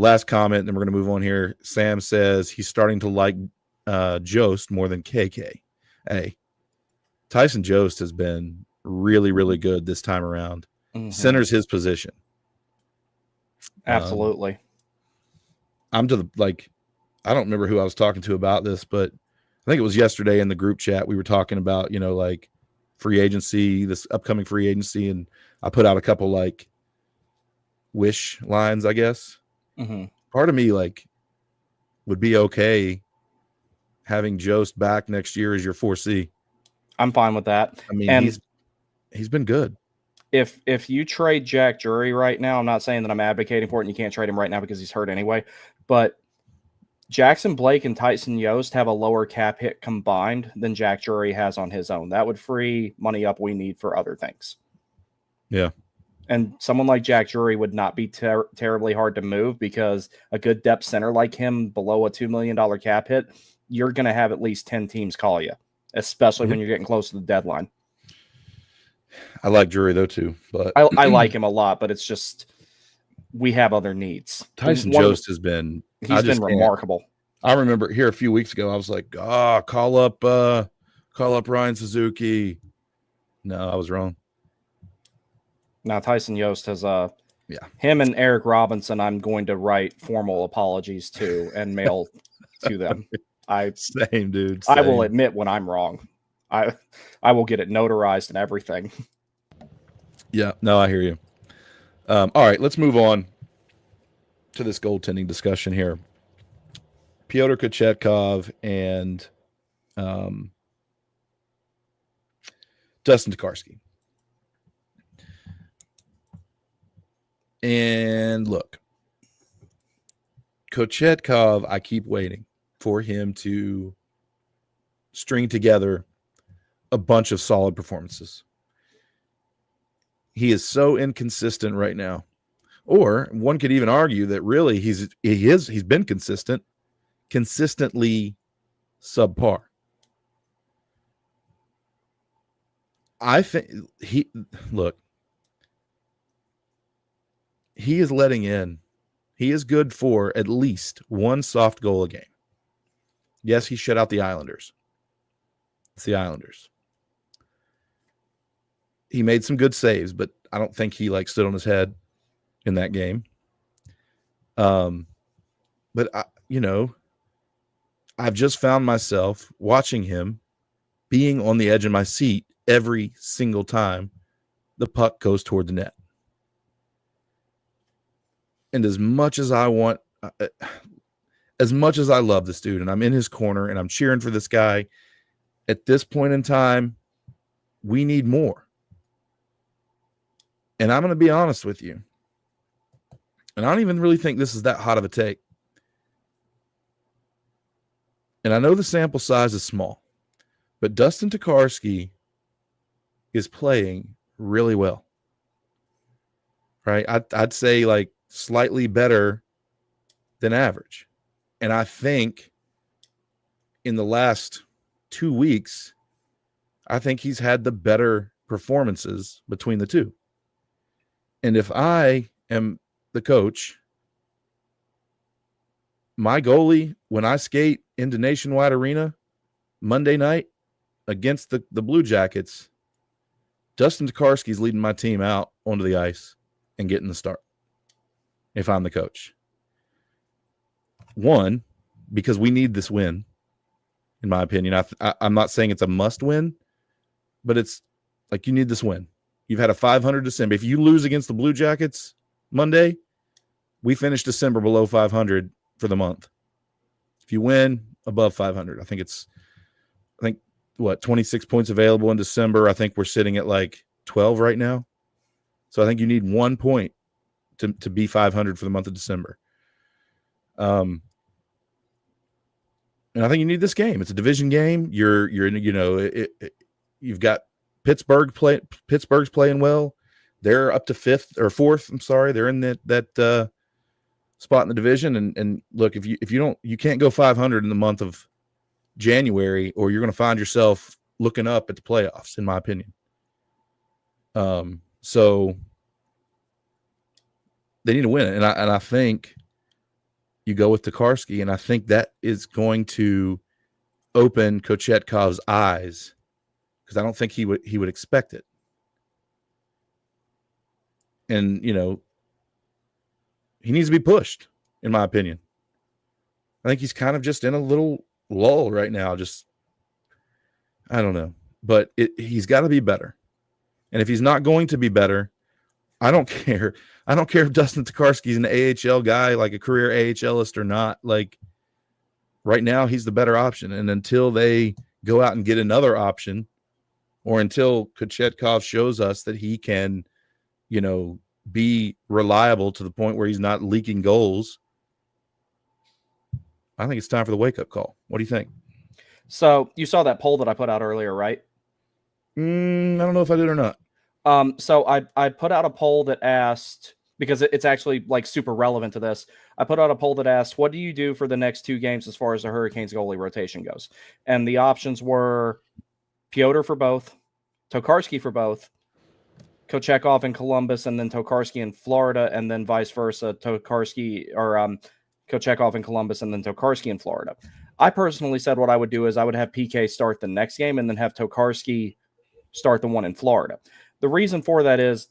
Last comment, then we're going to move on here. Sam says he's starting to like Jost more than KK. Hey, Tyson Jost has been really, really good this time around. Mm-hmm. Centers his position. Absolutely. I'm to the, like, I don't remember who I was talking to about this, but I think it was yesterday in the group chat. We were talking about, you know, like free agency, this upcoming free agency. And I put out a couple like wish lines, I guess. Mm-hmm. Part of me like would be okay having Jost back next year as your 4C. I'm fine with that. I mean, he's been good. If you trade Jack Drury right now, I'm not saying that I'm advocating for it and you can't trade him right now because he's hurt anyway, but Jackson Blake and Tyson Jost have a lower cap hit combined than Jack Drury has on his own. That would free money up we need for other things. Yeah. And someone like Jack Drury would not be terribly hard to move because a good depth center like him below a $2 million cap hit, you're going to have at least 10 teams call you, especially when you're getting close to the deadline. I like Drury though too, but I like him a lot, but it's just we have other needs. Tyson Jost has been remarkable. I remember here a few weeks ago, I was like, call up Ryan Suzuki. No, I was wrong. Now Tyson Jost has him and Eric Robinson, I'm going to write formal apologies to and mail to them. Same, dude. I will admit when I'm wrong. I will get it notarized and everything. Yeah, no, I hear you. All right, let's move on to this goaltending discussion here. Pyotr Kochetkov and Dustin Tokarski. And look, Kochetkov, I keep waiting for him to string together a bunch of solid performances. He is so inconsistent right now. Or one could even argue that really he's been consistently subpar. I think he is letting in. He is good for at least one soft goal a game. Yes, he shut out the Islanders. It's the Islanders. He made some good saves, but I don't think he like stood on his head in that game. But I've just found myself watching him being on the edge of my seat every single time the puck goes toward the net. And as much as I love this dude, and I'm in his corner and I'm cheering for this guy, at this point in time, we need more. And I'm going to be honest with you. And I don't even really think this is that hot of a take. And I know the sample size is small, but Dustin Tokarski is playing really well. Right? I'd say like slightly better than average. And I think in the last 2 weeks, I think he's had the better performances between the two. And if I am the coach, my goalie, when I skate into Nationwide Arena Monday night against the Blue Jackets, Dustin Tokarski's leading my team out onto the ice and getting the start. If I'm the coach. One, because we need this win, in my opinion. I'm not saying it's a must win, but it's like you need this win. You've had a 500 December. If you lose against the Blue Jackets Monday, we finish December below 500 for the month. If you win, above 500. I think 26 points available in December. I think we're sitting at like 12 right now. So I think you need 1 point to be 500 for the month of December. And And I think you need this game. It's a division game. You're you've got Pittsburgh's playing well. They're up to 5th or 4th. I'm sorry. They're in that spot in the division. And look, if you can't go 500 in the month of January, or you're going to find yourself looking up at the playoffs, in my opinion. So they need to win it. And I think you go with Tokarski, and I think that is going to open Kochetkov's eyes, because I don't think he would expect it. And, he needs to be pushed, in my opinion. I think he's kind of just in a little lull right now. I don't know. But he's got to be better. And if he's not going to be better, I don't care. I don't care if Dustin Tokarski's an AHL guy, like a career AHList or not. Like, right now, he's the better option. And until they go out and get another option, or until Kochetkov shows us that he can, be reliable to the point where he's not leaking goals, I think it's time for the wake-up call. What do you think? So you saw that poll that I put out earlier, right? I don't know if I did or not. So I put out a poll that asked, because it's actually like super relevant to this. I put out a poll that asked, what do you do for the next 2 games as far as the Hurricanes goalie rotation goes? And the options were Piotr for both, Tokarski for both, Kochetkov in Columbus, and then Tokarski in Florida, and then vice versa, Tokarski or Kochetkov in Columbus, and then Tokarski in Florida. I personally said what I would do is I would have PK start the next game and then have Tokarski start the one in Florida. The reason for that is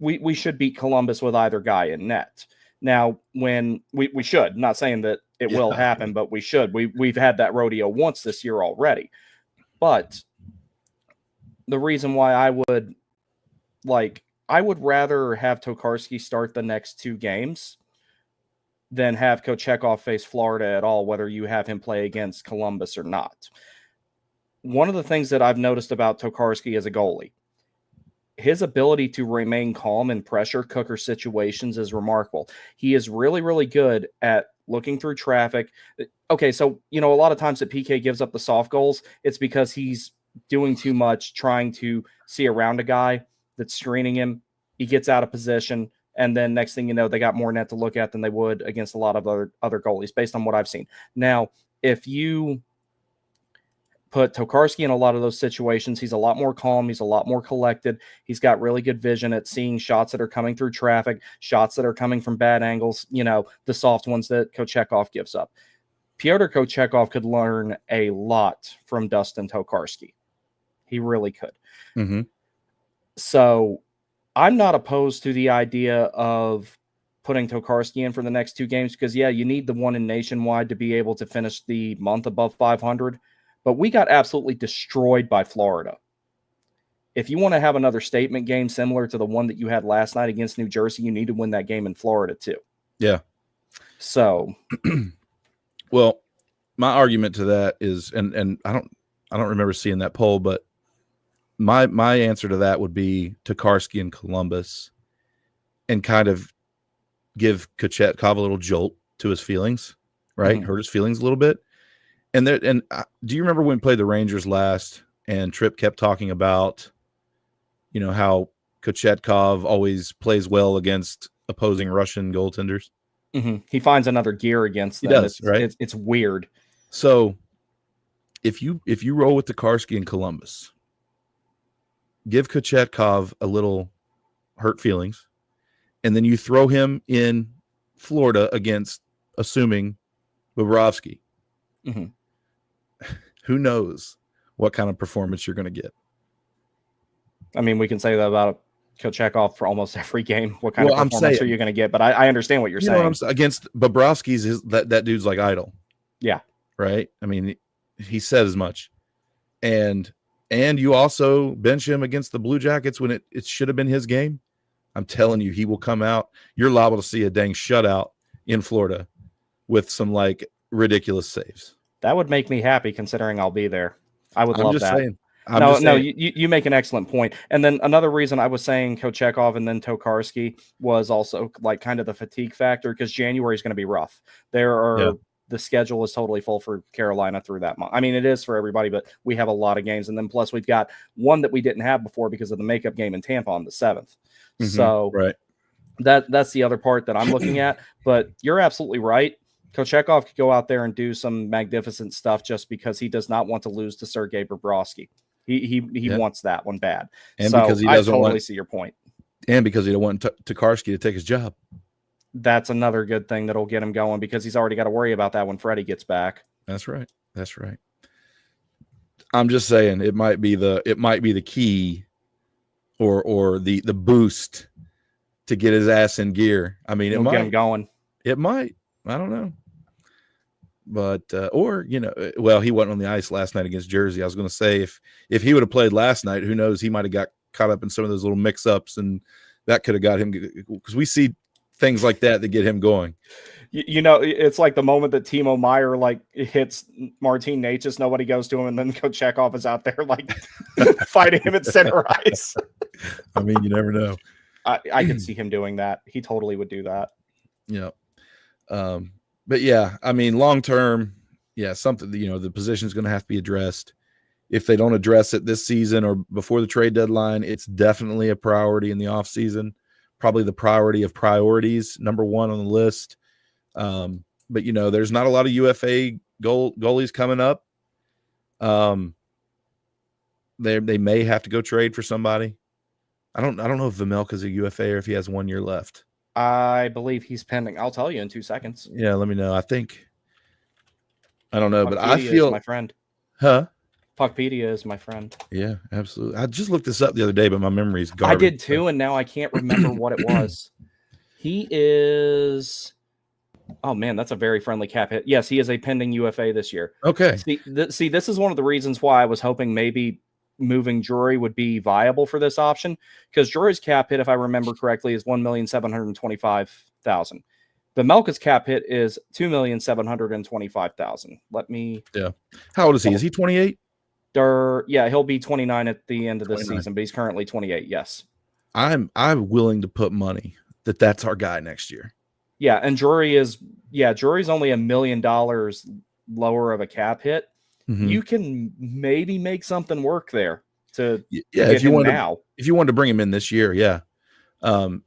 we should beat Columbus with either guy in net. Now, when we should, not saying that it will happen, but we should. We've had that rodeo once this year already. But the reason why I would rather have Tokarski start the next 2 games than have Kochetkov face Florida at all, whether you have him play against Columbus or not. One of the things that I've noticed about Tokarski as a goalie, his ability to remain calm in pressure cooker situations is remarkable. He is really, really good at looking through traffic. Okay, so, a lot of times that PK gives up the soft goals, it's because he's doing too much, trying to see around a guy that's screening him. He gets out of position, and then next thing you know, they got more net to look at than they would against a lot of other goalies, based on what I've seen. Now, if you put Tokarski in a lot of those situations, he's a lot more calm. He's a lot more collected. He's got really good vision at seeing shots that are coming through traffic, shots that are coming from bad angles, the soft ones that Kochetkov gives up. Pyotr Kochetkov could learn a lot from Dustin Tokarski. He really could. Mm-hmm. So I'm not opposed to the idea of putting Tokarski in for the next 2 games because, you need the one in Nationwide to be able to finish the month above 500. But we got absolutely destroyed by Florida. If you want to have another statement game similar to the one that you had last night against New Jersey, you need to win that game in Florida too. Yeah. So, well, my argument to that is, and I don't remember seeing that poll, but my answer to that would be Tokarski in Columbus, and kind of give Kochetkov a little jolt to his feelings, right? Mm-hmm. Hurt his feelings a little bit. And do you remember when we played the Rangers last, and Tripp kept talking about, how Kochetkov always plays well against opposing Russian goaltenders? Mm-hmm. He finds another gear against them. He does, right? It's weird. So if you roll with Tokarski in Columbus, give Kochetkov a little hurt feelings, and then you throw him in Florida against, assuming, Bobrovsky. Mm-hmm. Who knows what kind of performance you're going to get? I mean, we can say that about Kochetkov for almost every game. What kind of performance are you going to get? But I understand what you're saying. What against Bobrovsky's, that dude's like idol. Yeah. Right? I mean, he said as much. And you also bench him against the Blue Jackets when it should have been his game. I'm telling you, he will come out. You're liable to see a dang shutout in Florida with some ridiculous saves. That would make me happy, considering I'll be there. I would love that. Saying. No, you make an excellent point. And then another reason I was saying Kochetkov and then Tokarski was also kind of the fatigue factor, because January is going to be rough. There are the schedule is totally full for Carolina through that month. I mean, it is for everybody, but we have a lot of games. And then plus we've got one that we didn't have before because of the makeup game in Tampa on the 7th. So right. That's the other part that I'm looking at. But you're absolutely right. Kochetkov could go out there and do some magnificent stuff just because he does not want to lose to Sergei Bobrovsky. He wants that one bad. And so because he I doesn't totally see your point. And because he don't want Tokarski to take his job. That's another good thing that'll get him going because he's already got to worry about that when Freddie gets back. That's right. I'm just saying it might be the key or the boost to get his ass in gear. I mean, it might get him going. It might. I don't know. But or well, he wasn't on the ice last night against Jersey. I was going to say if he would have played last night, who knows? He might have got caught up in some of those little mix-ups, and that could have got him, because we see things like that get him going. It's like the moment that Timo Meier hits Martin Necas, nobody goes to him, and then Kochetkov is out there fighting him at center ice. I mean, you never know. I could see him doing that. He totally would do that. Yeah. But yeah, I mean, long term, something, the position is going to have to be addressed. If they don't address it this season or before the trade deadline, it's definitely a priority in the offseason, probably the priority of priorities, number one on the list. But there's not a lot of UFA goalies coming up. They may have to go trade for somebody. I don't know if Vejmelka's a UFA or if he has 1 year left. I believe he's pending. I'll tell you in 2 seconds. Yeah, let me know. I don't know, but Puckpedia I feel is my friend. Huh? Puckpedia is my friend. Yeah, absolutely. I just looked this up the other day, but my memory's garbage. I did too, and now I can't remember what it was. He is. Oh man, that's a very friendly cap hit. Yes, he is a pending UFA this year. Okay. See, this is one of the reasons why I was hoping maybe moving Drury would be viable for this option, because Drury's cap hit, if I remember correctly, is $1,725,000. Vejmelka's cap hit is $2,725,000. Let me. Yeah. How old is he? Is he 28? Yeah, he'll be 29 at the end of this season, but he's currently 28. Yes. I'm willing to put money that that's our guy next year. Yeah, and Drury's only $1 million lower of a cap hit. Mm-hmm. You can maybe make something work there to if you wanted to bring him in this year, yeah.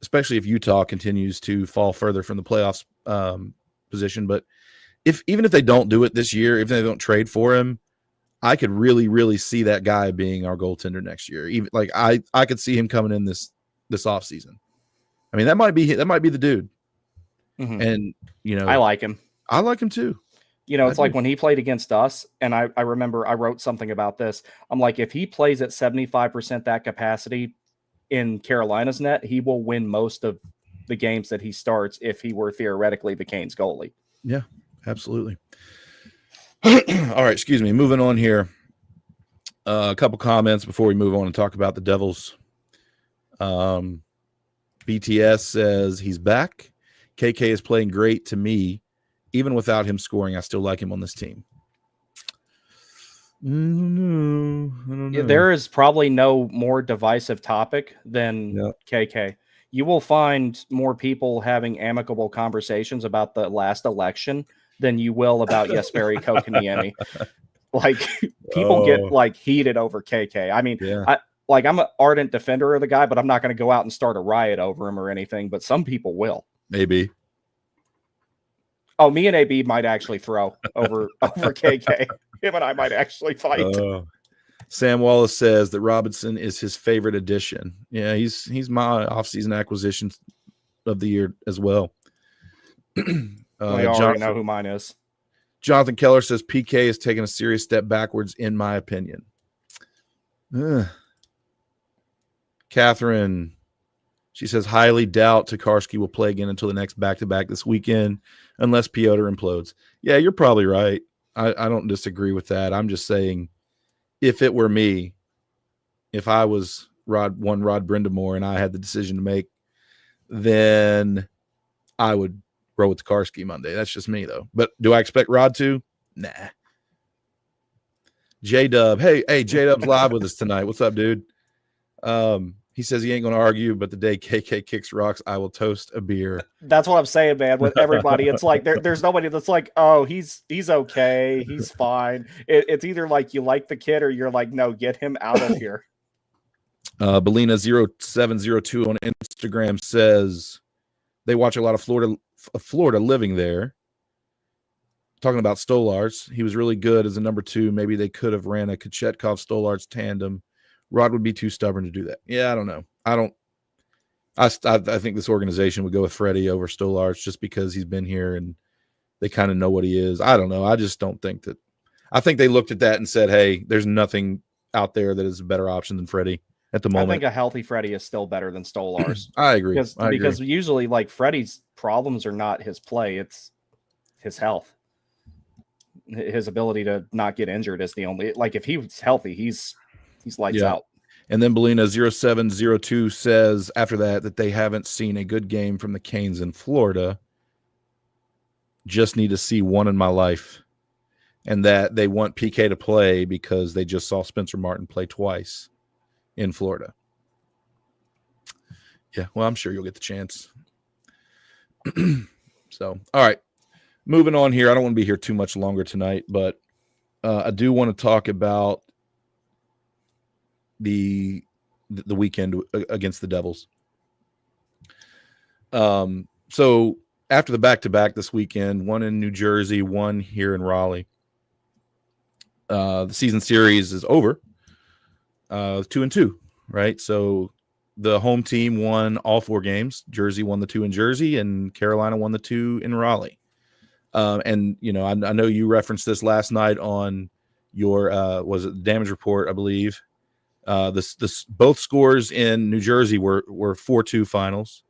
Especially if Utah continues to fall further from the playoffs position. But even if they don't do it this year, if they don't trade for him, I could really, really see that guy being our goaltender next year. Even I could see him coming in this offseason. I mean, that might be the dude. Mm-hmm. And I like him. I like him too. It's like when he played against us, and I remember I wrote something about this. I'm like, if he plays at 75% that capacity in Carolina's net, he will win most of the games that he starts if he were theoretically the Canes goalie. Yeah, absolutely. All right, excuse me. Moving on here. A couple comments before we move on and talk about the Devils. BTS says he's back. KK is playing great to me. Even without him scoring, I still like him on this team. I don't know. There is probably no more divisive topic than KK. You will find more people having amicable conversations about the last election than you will about Jesperi Kotkaniemi. People get heated over KK. I mean, I'm an ardent defender of the guy, but I'm not going to go out and start a riot over him or anything. But some people will. Maybe. Oh, me and AB might actually throw over KK. Him and I might actually fight. Sam Wallace says that Robinson is his favorite addition. Yeah, he's my offseason acquisition of the year as well. I already know who mine is. Jonathan Keller says PK is taking a serious step backwards, in my opinion. Catherine, she says, highly doubt Tokarski will play again until the next back-to-back this weekend, unless Piotr implodes. Yeah, you're probably right. I don't disagree with that. I'm just saying, if it were me, if I was Rod Brind'Amour and I had the decision to make, then I would roll with Tokarski Monday. That's just me, though. But do I expect Rod to? Nah. J-Dub. Hey, J-Dub's live with us tonight. What's up, dude? He says he ain't going to argue, but the day KK kicks rocks, I will toast a beer. That's what I'm saying, man. With everybody, it's like there's nobody that's like, oh, he's okay, he's fine. It's either like you like the kid or you're like, no, get him out of here. Belina0702 on Instagram says they watch a lot of Florida living there. Talking about Stolarz, he was really good as a number 2. Maybe they could have ran a Kochetkov Stolarz tandem. Rod would be too stubborn to do that. Yeah, I don't know. I think this organization would go with Freddie over Stolarz just because he's been here and they kind of know what he is. I don't know. I just don't think that. I think they looked at that and said, hey, there's nothing out there that is a better option than Freddie at the moment. I think a healthy Freddie is still better than Stolarz. I agree. Because usually, like, Freddie's problems are not his play, it's his health. His ability to not get injured is the only, like, if he was healthy, he's lights out. And then Belina0702 says after that they haven't seen a good game from the Canes in Florida. Just need to see one in my life. And that they want PK to play because they just saw Spencer Martin play twice in Florida. Yeah, well, I'm sure you'll get the chance. So, all right. Moving on here. I don't want to be here too much longer tonight, but I do want to talk about the weekend against the Devils. So after the back-to-back this weekend, one in New Jersey, one here in Raleigh, the season series is over. 2-2, right? So the home team won all 4 games. Jersey won the 2 in Jersey, and Carolina won the 2 in Raleigh. And you know, I know you referenced this last night on your was it damage report, I believe. This both scores in New Jersey were 4-2 finals,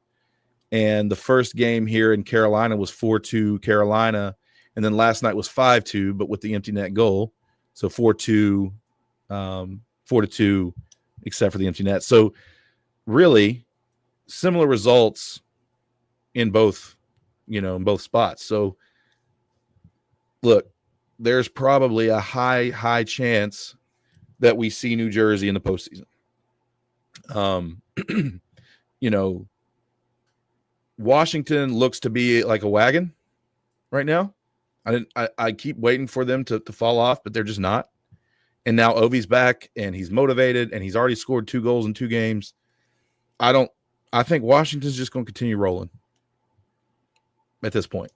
and the first game here in Carolina was 4-2 Carolina, and then last night was 5-2, but with the empty net goal, so 4-2, 4-2, except for the empty net. So really similar results in both, in both spots. So look, there's probably a high chance that we see New Jersey in the postseason. Washington looks to be like a wagon right now. I keep waiting for them to fall off, but they're just not. And now Ovi's back and he's motivated and he's already scored 2 goals in 2 games. I think Washington's just going to continue rolling at this point.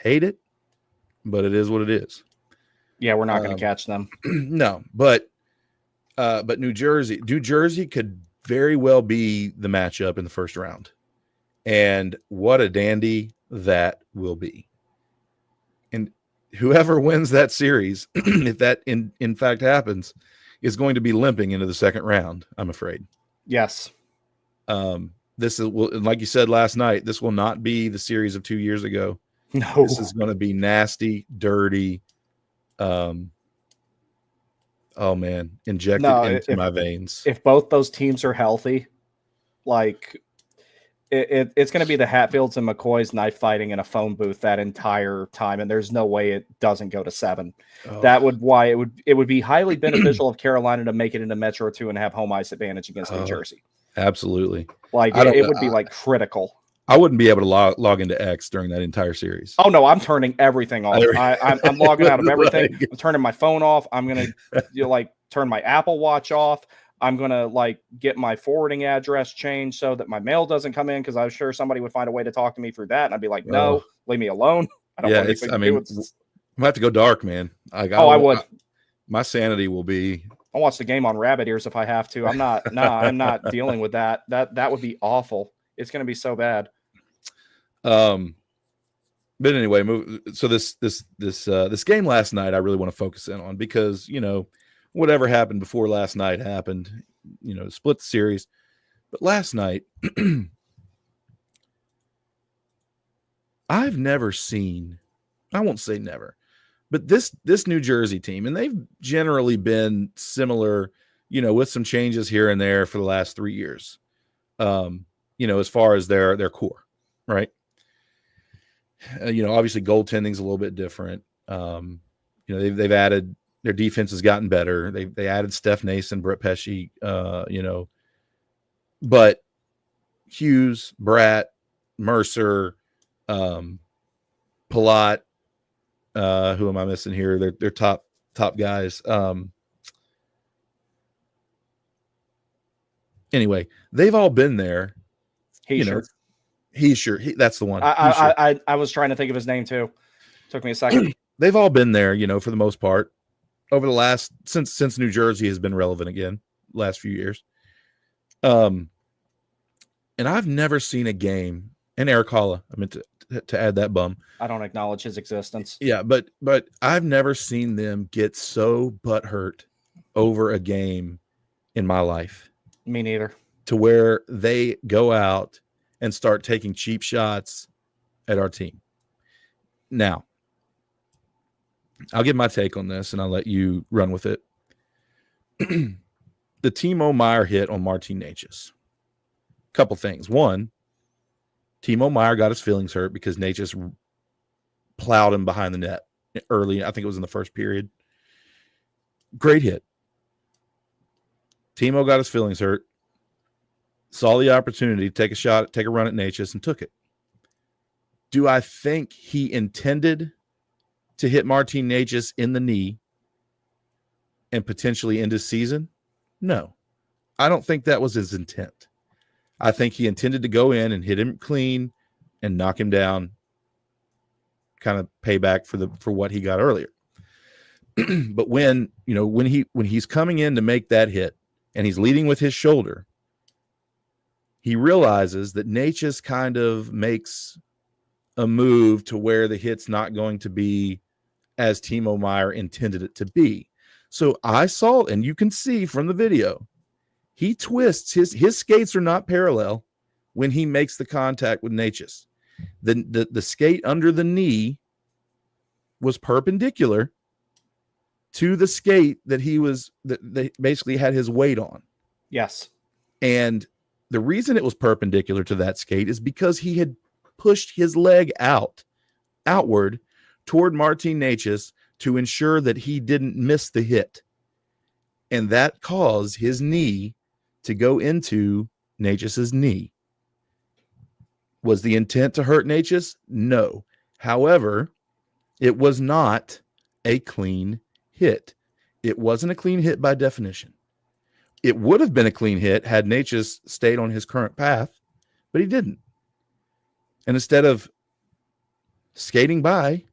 Hate it, but it is what it is. Yeah, we're not going to catch them. No, but New Jersey could very well be the matchup in the first round. And what a dandy that will be. And whoever wins that series, if that in fact happens, is going to be limping into the second round, I'm afraid. Yes. This is, like you said last night, this will not be the series of 2 years ago. No. This is going to be nasty, dirty. Oh man, injected into my veins. If both those teams are healthy, like it's going to be the Hatfields and McCoys knife fighting in a phone booth that entire time, and there's no way it doesn't go to 7. Oh. It would be highly beneficial of Carolina to make it into Metro 2 and have home ice advantage against New Jersey. Absolutely, like it would be like critical. I wouldn't be able to log into X during that entire series. Oh no, I'm turning everything off. I'm logging out of everything. I'm turning my phone off. I'm gonna turn my Apple Watch off. I'm gonna get my forwarding address changed so that my mail doesn't come in, because I'm sure somebody would find a way to talk to me through that, and I'd be like, no, leave me alone. I don't want anything to do with this. I'm gonna have to go dark, man. I would. My sanity will be. I'll watch the game on rabbit ears if I have to. I'm not dealing with that. That would be awful. It's gonna be so bad. But anyway, so this game last night, I really want to focus in on, because whatever happened before last night happened, split the series. But last night, I've never seen, I won't say never, but this New Jersey team, and they've generally been similar, with some changes here and there for the last 3 years, as far as their core, right? Obviously goaltending's a little bit different. They've added, their defense has gotten better. They added Steph Nason, Brett Pesce, But Hughes, Bratt, Mercer, Palat, who am I missing here? They're top guys. Anyway, they've all been there. He's sure. That's the one. I was trying to think of his name too. Took me a second. They've all been there, for the most part, over the last since New Jersey has been relevant again, last few years. And I've never seen a game. And Eric Haula, I meant to add that bum. I don't acknowledge his existence. Yeah, but I've never seen them get so butthurt over a game in my life. Me neither. To where they go out and start taking cheap shots at our team. Now, I'll give my take on this, and I'll let you run with it. The Timo Meier hit on Martin Necas. Couple things. One, Timo Meier got his feelings hurt because Necas plowed him behind the net early. I think it was in the first period. Great hit. Timo got his feelings hurt. Saw the opportunity to take a shot, take a run at Necas, and took it. Do I think he intended to hit Martin Necas in the knee and potentially end his season? No. I don't think that was his intent. I think he intended to go in and hit him clean and knock him down, kind of pay back for what he got earlier. But when he's coming in to make that hit and he's leading with his shoulder, he realizes that Necas kind of makes a move to where the hit's not going to be as Timo Meier intended it to be. So I saw, and you can see from the video, he twists his skates are not parallel when he makes the contact with Necas. The skate under the knee was perpendicular to the skate that basically had his weight on. Yes. And the reason it was perpendicular to that skate is because he had pushed his leg outward toward Martin Necas to ensure that he didn't miss the hit. And that caused his knee to go into Necas's knee. Was the intent to hurt Necas? No. However, it was not a clean hit. It wasn't a clean hit by definition. It would have been a clean hit had Necas stayed on his current path, but he didn't. And instead of skating by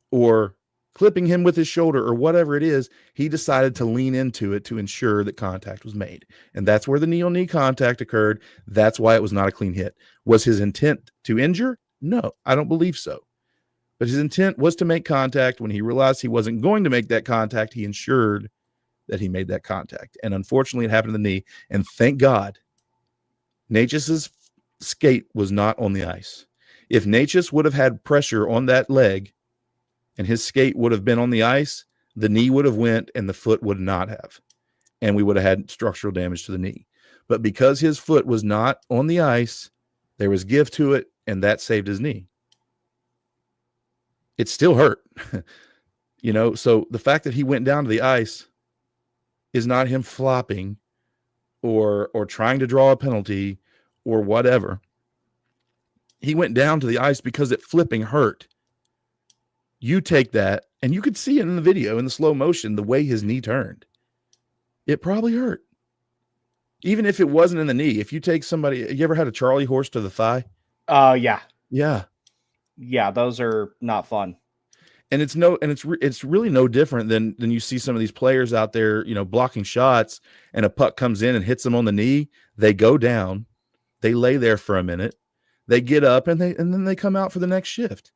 or clipping him with his shoulder or whatever it is, he decided to lean into it to ensure that contact was made. And that's where the knee-on-knee contact occurred. That's why it was not a clean hit. Was his intent to injure? No, I don't believe so. But his intent was to make contact. When he realized he wasn't going to make that contact, he ensured that he made that contact. And unfortunately, it happened to the knee. And thank God, Necas's skate was not on the ice. If Necas would have had pressure on that leg and his skate would have been on the ice, the knee would have went and the foot would not have. And we would have had structural damage to the knee. But because his foot was not on the ice, there was give to it, and that saved his knee. It still hurt. So the fact that he went down to the ice is not him flopping or trying to draw a penalty or whatever. He went down to the ice because it flipping hurt. You take that, and you could see it in the video, in the slow motion, the way his knee turned. It probably hurt. Even if it wasn't in the knee. If you take somebody, you ever had a Charlie horse to the thigh? Yeah. Yeah. Yeah, those are not fun. And it's really no different than you see some of these players out there, blocking shots, and a puck comes in and hits them on the knee. They go down, they lay there for a minute, they get up, and then they come out for the next shift.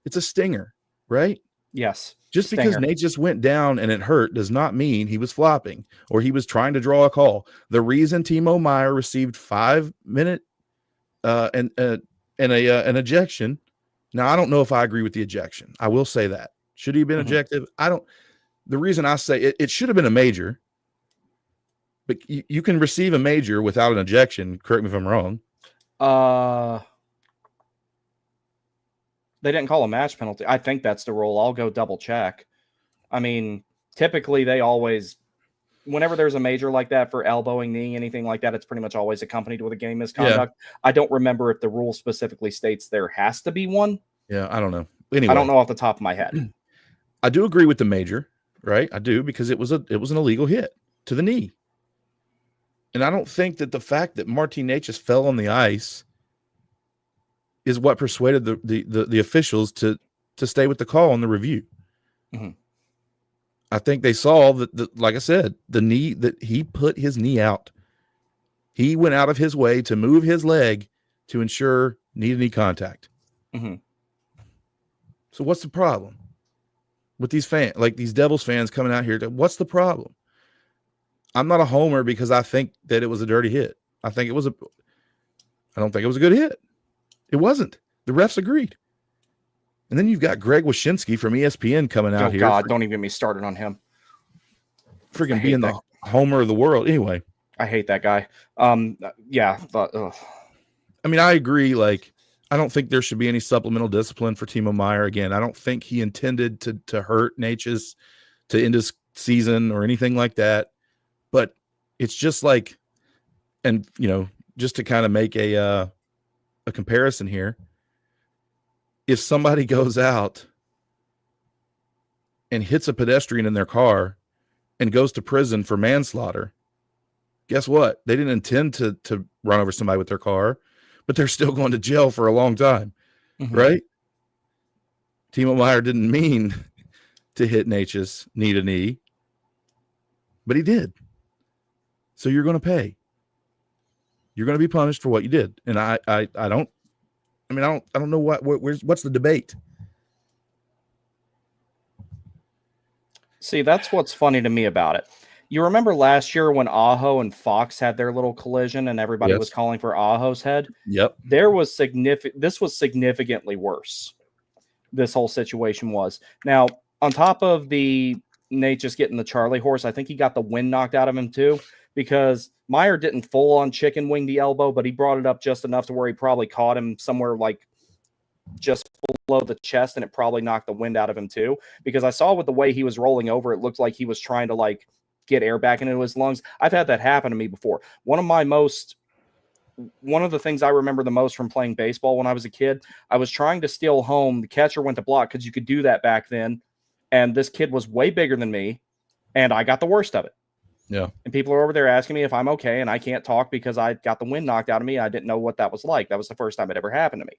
It's a stinger, right? Yes. Just because Nate just went down and it hurt does not mean he was flopping or he was trying to draw a call. The reason Timo Meier received 5-minute and an ejection. Now, I don't know if I agree with the ejection. I will say that. Should he have been ejected? The reason I say it should have been a major, but you can receive a major without an ejection. Correct me if I'm wrong. They didn't call a match penalty. I think that's the rule. I'll go double check. I mean, typically they always whenever there's a major like that for elbowing, knee, anything like that, it's pretty much always accompanied with a game misconduct. I don't remember if the rule specifically states there has to be one. Yeah, I don't know. Anyway, I don't know off the top of my head. I do agree with the major, right? I do, because it was an illegal hit to the knee. And I don't think that the fact that Martin Necas fell on the ice is what persuaded the officials to stay with the call on the review. Mm-hmm. I think they saw that, like I said, the knee, that he put his knee out. He went out of his way to move his leg to ensure knee-to-knee contact. Mm-hmm. So what's the problem with these fans, like these Devils fans coming out here? What's the problem? I'm not a homer because I think that it was a dirty hit. I don't think it was a good hit. It wasn't. The refs agreed. And then you've got Greg Wyshynski from ESPN coming out here. Oh, God, don't even get me started on him. Freaking being the homer of the world. Anyway. I hate that guy. Yeah. I mean, I agree. Like, I don't think there should be any supplemental discipline for Timo Meier. Again, I don't think he intended to hurt Necas to end his season or anything like that. But it's just like, and, you know, just to kind of make a comparison here, if somebody goes out and hits a pedestrian in their car and goes to prison for manslaughter, guess what? They didn't intend to run over somebody with their car, but they're still going to jail for a long time, right? Timo Meier didn't mean to hit Necas knee to knee, but he did. So you're going to pay. You're going to be punished for what you did. And I don't know what's the debate. See, that's what's funny to me about it. You remember last year when Aho and Fox had their little collision and everybody was calling for Aho's head? Yep. This was significantly worse. This whole situation was. Now, on top of the Nate just getting the Charlie horse, I think he got the wind knocked out of him too, because Meier didn't full on chicken wing the elbow, but he brought it up just enough to where he probably caught him somewhere like just below the chest, and it probably knocked the wind out of him too, because I saw with the way he was rolling over, it looked like he was trying to like get air back into his lungs. I've had that happen to me before. One of the things I remember the most from playing baseball when I was a kid, I was trying to steal home. The catcher went to block because you could do that back then. And this kid was way bigger than me, and I got the worst of it. Yeah. And people are over there asking me if I'm okay, and I can't talk because I got the wind knocked out of me. I didn't know what that was like. That was the first time it ever happened to me.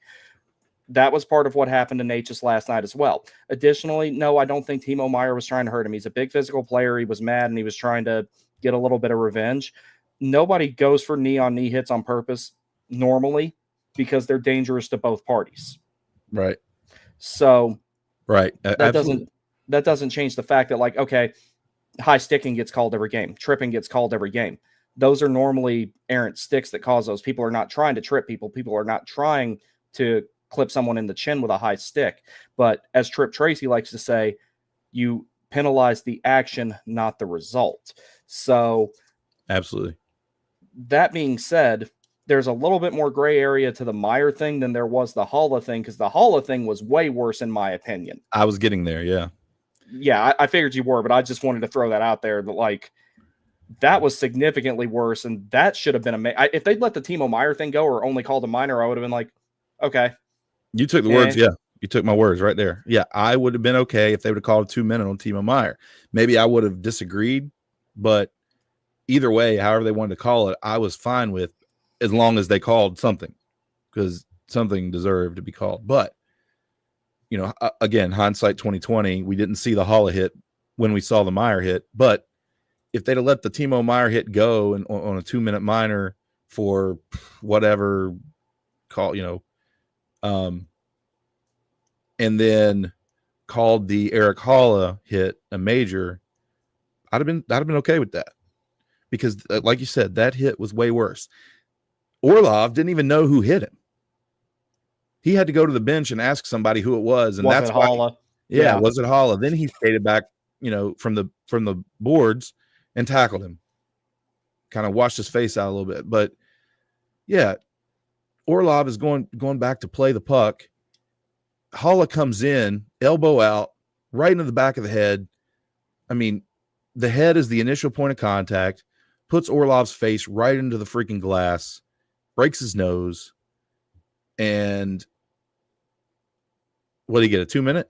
That was part of what happened to Nate just last night as well. Additionally, no, I don't think Timo Meier was trying to hurt him. He's a big physical player. He was mad, and he was trying to get a little bit of revenge. Nobody goes for knee-on-knee hits on purpose normally because they're dangerous to both parties. Right. So right. That doesn't change the fact that, like, okay, high sticking gets called every game. Tripping gets called every game. Those are normally errant sticks that cause those. People are not trying to trip people. People are not trying to clip someone in the chin with a high stick. But as Trip Tracy likes to say, you penalize the action, not the result. So absolutely. That being said, there's a little bit more gray area to the Meier thing than there was the Haula thing, because the Haula thing was way worse in my opinion. I was getting there, yeah. Yeah, I figured you were, but I just wanted to throw that out there that, like, that was significantly worse, and that should have been if they'd let the Timo Meier thing go or only called a minor, I would have been like, okay. You took the words, yeah. You took my words right there. Yeah, I would have been okay if they would have called 2 minutes on Timo Meier. Maybe I would have disagreed, but either way, however they wanted to call it, I was fine with, as long as they called something, because something deserved to be called. But, you know, again, hindsight 2020, we didn't see the Haula hit when we saw the Meier hit. But if they'd have let the Timo Meier hit go and on a 2 minute minor for whatever call, you know, and then called the Eric Haula hit a major, I'd have been okay with that, because like you said, that hit was way worse. Orlov didn't even know who hit him. He had to go to the bench and ask somebody who it was, and that's why. Haula? Yeah, was it Haula? Then he skated back, you know, from the boards and tackled him. Kind of washed his face out a little bit, but yeah, Orlov is going back to play the puck. Haula comes in, elbow out, right into the back of the head. I mean, the head is the initial point of contact, puts Orlov's face right into the freaking glass, breaks his nose, and what did he get, a 2-minute?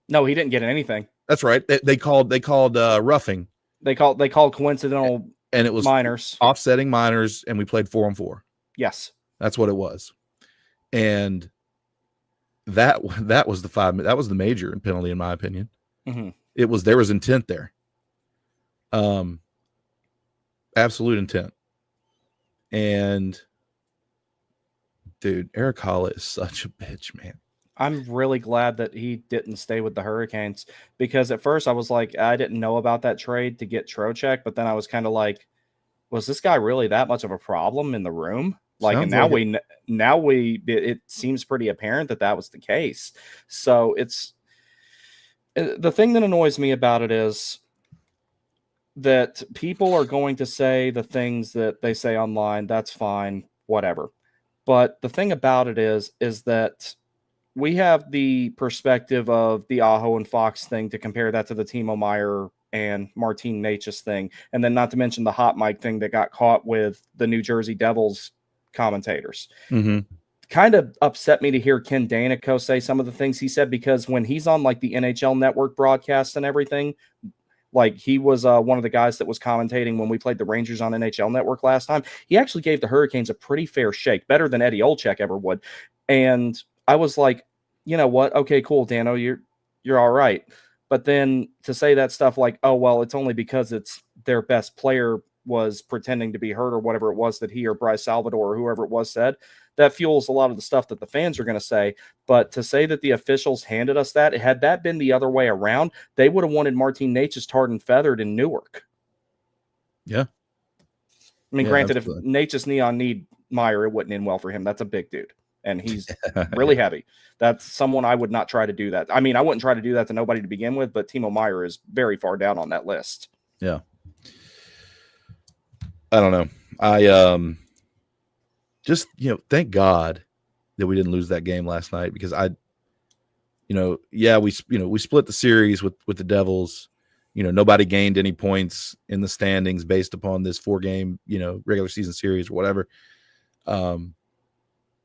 No, he didn't get anything. That's right. They called roughing. They called coincidental and it was minors, offsetting minors, and we played 4-on-4. Yes. That's what it was. And that was the 5 minute. That was the major penalty, in my opinion. Mm-hmm. There was intent there. Absolute intent. And dude, Eric Haula is such a bitch, man. I'm really glad that he didn't stay with the Hurricanes, because at first I was like, I didn't know about that trade to get Trocheck, but then I was kind of like, was this guy really that much of a problem in the room? Like, Sounds and now like it seems pretty apparent that was the case. So it's the thing that annoys me about it is that people are going to say the things that they say online. That's fine, whatever. But the thing about it is that we have the perspective of the Aho and Fox thing to compare that to the Timo Meier and Martin Necas thing. And then not to mention the hot mic thing that got caught with the New Jersey Devils commentators. Mm-hmm. Kind of upset me to hear Ken Danico say some of the things he said, because when he's on like the NHL Network broadcast and everything, like he was one of the guys that was commentating when we played the Rangers on NHL Network last time. He actually gave the Hurricanes a pretty fair shake, better than Eddie Olczyk ever would. And I was like, you know what? Okay, cool, Dano, you're all right. But then to say that stuff like, oh, well, it's only because it's their best player was pretending to be hurt or whatever it was that he or Bryce Salvador or whoever it was said, that fuels a lot of the stuff that the fans are going to say. But to say that the officials handed us that, had that been the other way around, they would have wanted Martin Necas tarred and feathered in Newark. Yeah. I mean, granted, absolutely. If Necas Neon need Meier, it wouldn't end well for him. That's a big dude. And he's really heavy. That's someone I would not try to do that. I mean, I wouldn't try to do that to nobody to begin with, but Timo Meier is very far down on that list. Yeah. I don't know. I just, thank God that we didn't lose that game last night, because we split the series with the Devils. Nobody gained any points in the standings based upon this 4-game, regular season series or whatever.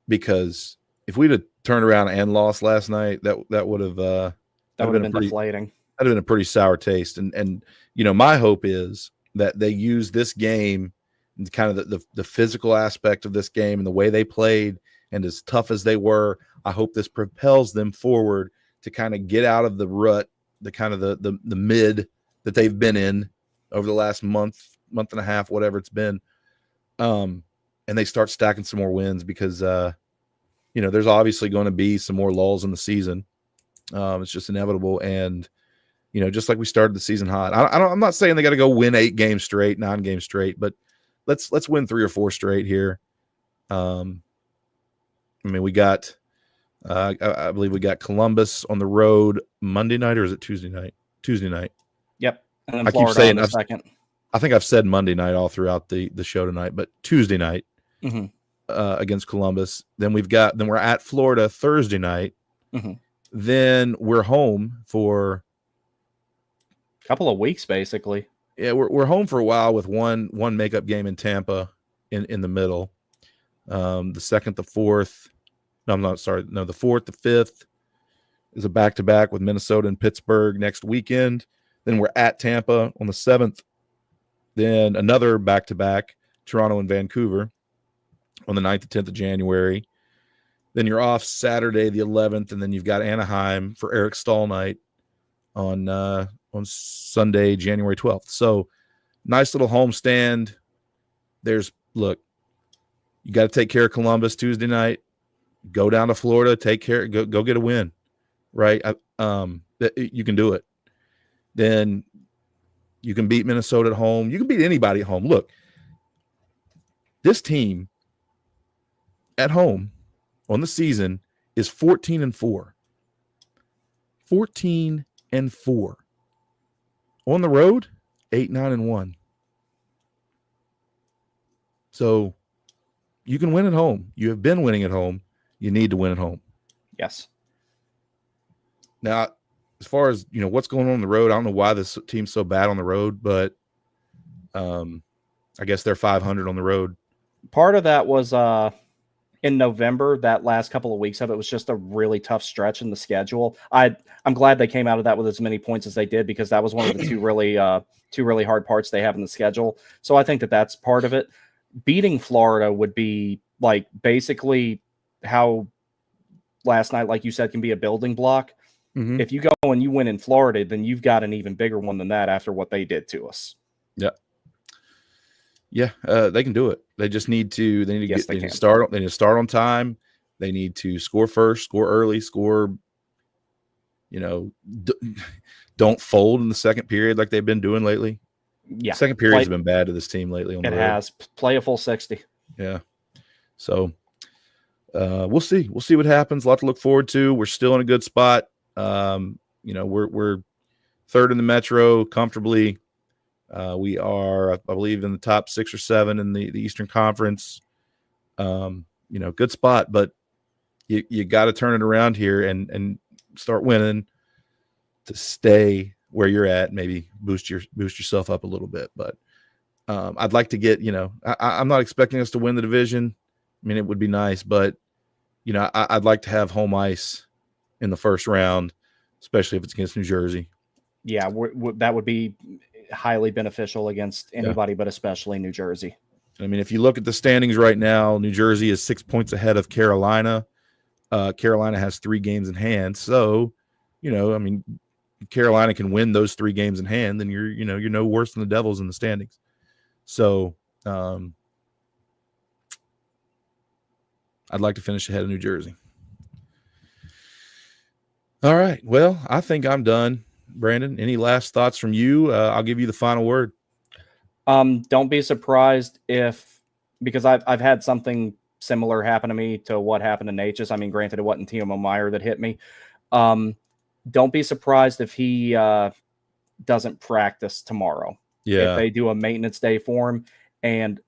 Because if we'd have turned around and lost last night, that would have been deflating. That'd have been a pretty sour taste. And my hope is that they use this game and kind of the physical aspect of this game and the way they played, and as tough as they were, I hope this propels them forward to kind of get out of the rut, the kind of the mid that they've been in over the last month and a half, whatever it's been. And they start stacking some more wins, because, there's obviously going to be some more lulls in the season. It's just inevitable. And, just like we started the season hot, I'm not saying they got to go win 8 games straight, 9 games straight, but let's win 3 or 4 straight here. We got, I believe we got Columbus on the road Monday night, or is it Tuesday night? Tuesday night. Yep. And then I Florida keep saying on the second. I think I've said Monday night all throughout the show tonight, but Tuesday night against Columbus. Then we're at Florida Thursday night. Mm-hmm. Then we're home for a couple of weeks, basically. Yeah, we're home for a while with one makeup game in Tampa in the middle. The 2nd, the 4th. No, I'm not sorry. No, the 4th, the 5th is a back-to-back with Minnesota and Pittsburgh next weekend. Then we're at Tampa on the 7th. Then another back-to-back, Toronto and Vancouver on the 9th to 10th of January. Then you're off Saturday, the 11th, and then you've got Anaheim for Eric Stahl night on Sunday, January 12th. So nice little homestand. Look, you got to take care of Columbus Tuesday night. Go down to Florida, take care, go get a win, right? You can do it. Then you can beat Minnesota at home. You can beat anybody at home. Look, this team at home on the season is 14-4. 14-4. On the road, 8-9-1. So you can win at home. You have been winning at home. You need to win at home. Yes. Now, as far as, what's going on the road, I don't know why this team's so bad on the road, but I guess they're 500 on the road. Part of that was in November, that last couple of weeks of it was just a really tough stretch in the schedule. I'm glad they came out of that with as many points as they did, because that was one of the two really hard parts they have in the schedule. So I think that that's part of it. Beating Florida would be like basically how last night, like you said, can be a building block. Mm-hmm. If you go and you win in Florida, then you've got an even bigger one than that after what they did to us. Yeah. Yeah, they can do it. They just need to. They need to start. They need to start on time. They need to score first, score early, score. Don't fold in the second period like they've been doing lately. Yeah, second period has been bad to this team lately. It has. Play a full 60. Yeah. So we'll see. We'll see what happens. A lot to look forward to. We're still in a good spot. We're third in the Metro comfortably. We are, I believe, in the top 6 or 7 in the Eastern Conference. Good spot, but you got to turn it around here and start winning to stay where you're at. Maybe boost yourself up a little bit. But I'd like to get, I'm not expecting us to win the division. I mean, it would be nice, but I'd like to have home ice in the first round, especially if it's against New Jersey. Yeah, that would be highly beneficial against anybody, but especially New Jersey. I mean, if you look at the standings right now, New Jersey is 6 points ahead of Carolina. Carolina has 3 games in hand. So, Carolina can win those 3 games in hand, then you're no worse than the Devils in the standings. So, I'd like to finish ahead of New Jersey. All right. Well, I think I'm done. Brandon, any last thoughts from you? I'll give you the final word. Don't be surprised because I've had something similar happen to me to what happened to Natchez. I mean, granted, it wasn't Timo Meier that hit me. Don't be surprised if he doesn't practice tomorrow. Yeah. If they do a maintenance day for him, and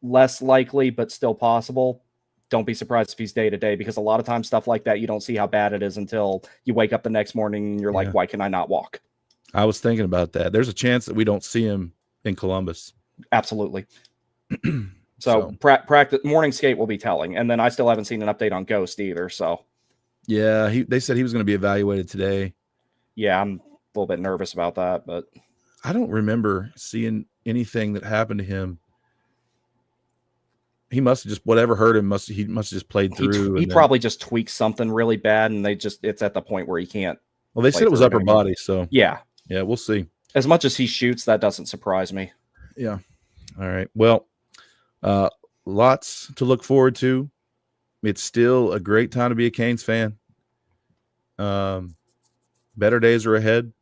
less likely, but still possible, don't be surprised if he's day-to-day, because a lot of times stuff like that, you don't see how bad it is until you wake up the next morning and you're like, why can I not walk? I was thinking about that. There's a chance that we don't see him in Columbus. Absolutely. So practice, morning skate will be telling. And then I still haven't seen an update on Ghost either. So yeah, they said he was going to be evaluated today. Yeah, I'm a little bit nervous about that, but I don't remember seeing anything that happened to him. He must have just, whatever hurt him, he must have just played through. He probably just tweaked something really bad, and it's at the point where he can't. Well, they said it was upper body, so yeah, we'll see. As much as he shoots, that doesn't surprise me. Yeah. All right. Well, lots to look forward to. It's still a great time to be a Canes fan. Better days are ahead.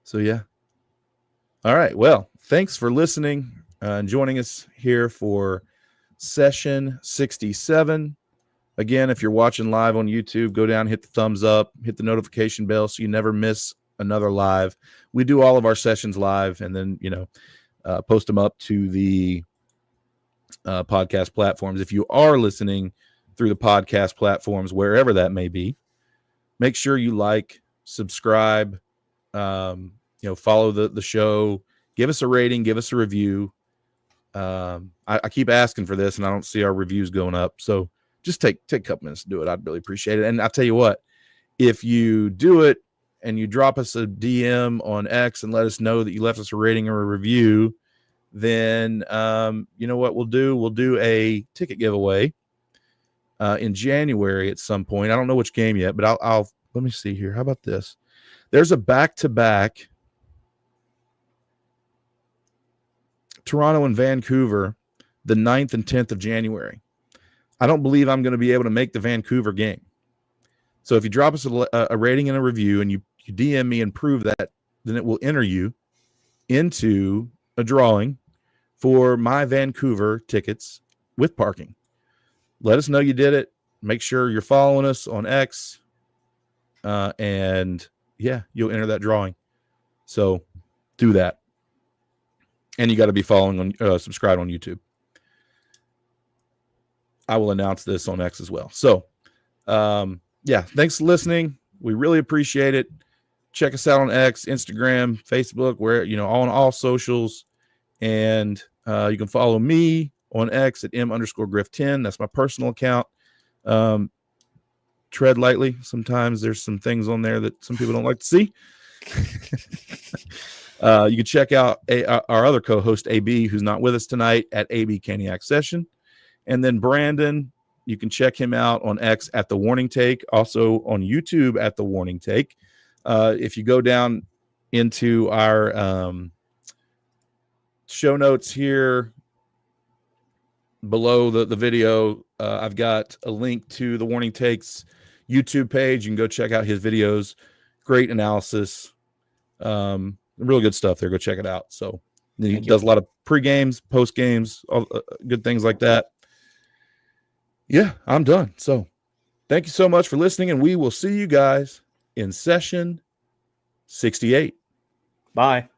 So yeah. All right. Well, thanks for listening and joining us here for session 67. Again, if you're watching live on YouTube, go down, hit the thumbs up, hit the notification bell so you never miss another live. We do all of our sessions live, and then post them up to the podcast platforms. If you are listening through the podcast platforms, wherever that may be, make sure you like, subscribe, follow the show, give us a rating, give us a review. I keep asking for this, and I don't see our reviews going up. So just take a couple minutes to do it. I'd really appreciate it. And I'll tell you what, if you do it and you drop us a DM on X and let us know that you left us a rating or a review, then you know what we'll do? We'll do a ticket giveaway in January at some point. I don't know which game yet, but I'll let me see here. How about this? There's a back-to-back Toronto and Vancouver, the 9th and 10th of January. I don't believe I'm going to be able to make the Vancouver game. So if you drop us a rating and a review and you DM me and prove that, then it will enter you into a drawing for my Vancouver tickets with parking. Let us know you did it. Make sure you're following us on X. And yeah, you'll enter that drawing. So do that. And you got to be following on, subscribe on YouTube. I will announce this on X as well. So, thanks for listening. We really appreciate it. Check us out on X, Instagram, Facebook, where, on all socials. And you can follow me on X at M_Griff10. That's my personal account. Tread lightly. Sometimes there's some things on there that some people don't like to see. You can check out our other co-host, AB, who's not with us tonight, at AB Caniac Session. And then Brandon, you can check him out on X at The Warning Take, also on YouTube at The Warning Take. If you go down into our show notes here below the video, I've got a link to The Warning Take's YouTube page. You can go check out his videos. Great analysis. Really good stuff there. Go check it out. So he does a lot of pre-games, post-games, all good things like that. Yeah, I'm done. So thank you so much for listening, and we will see you guys in session 68. Bye.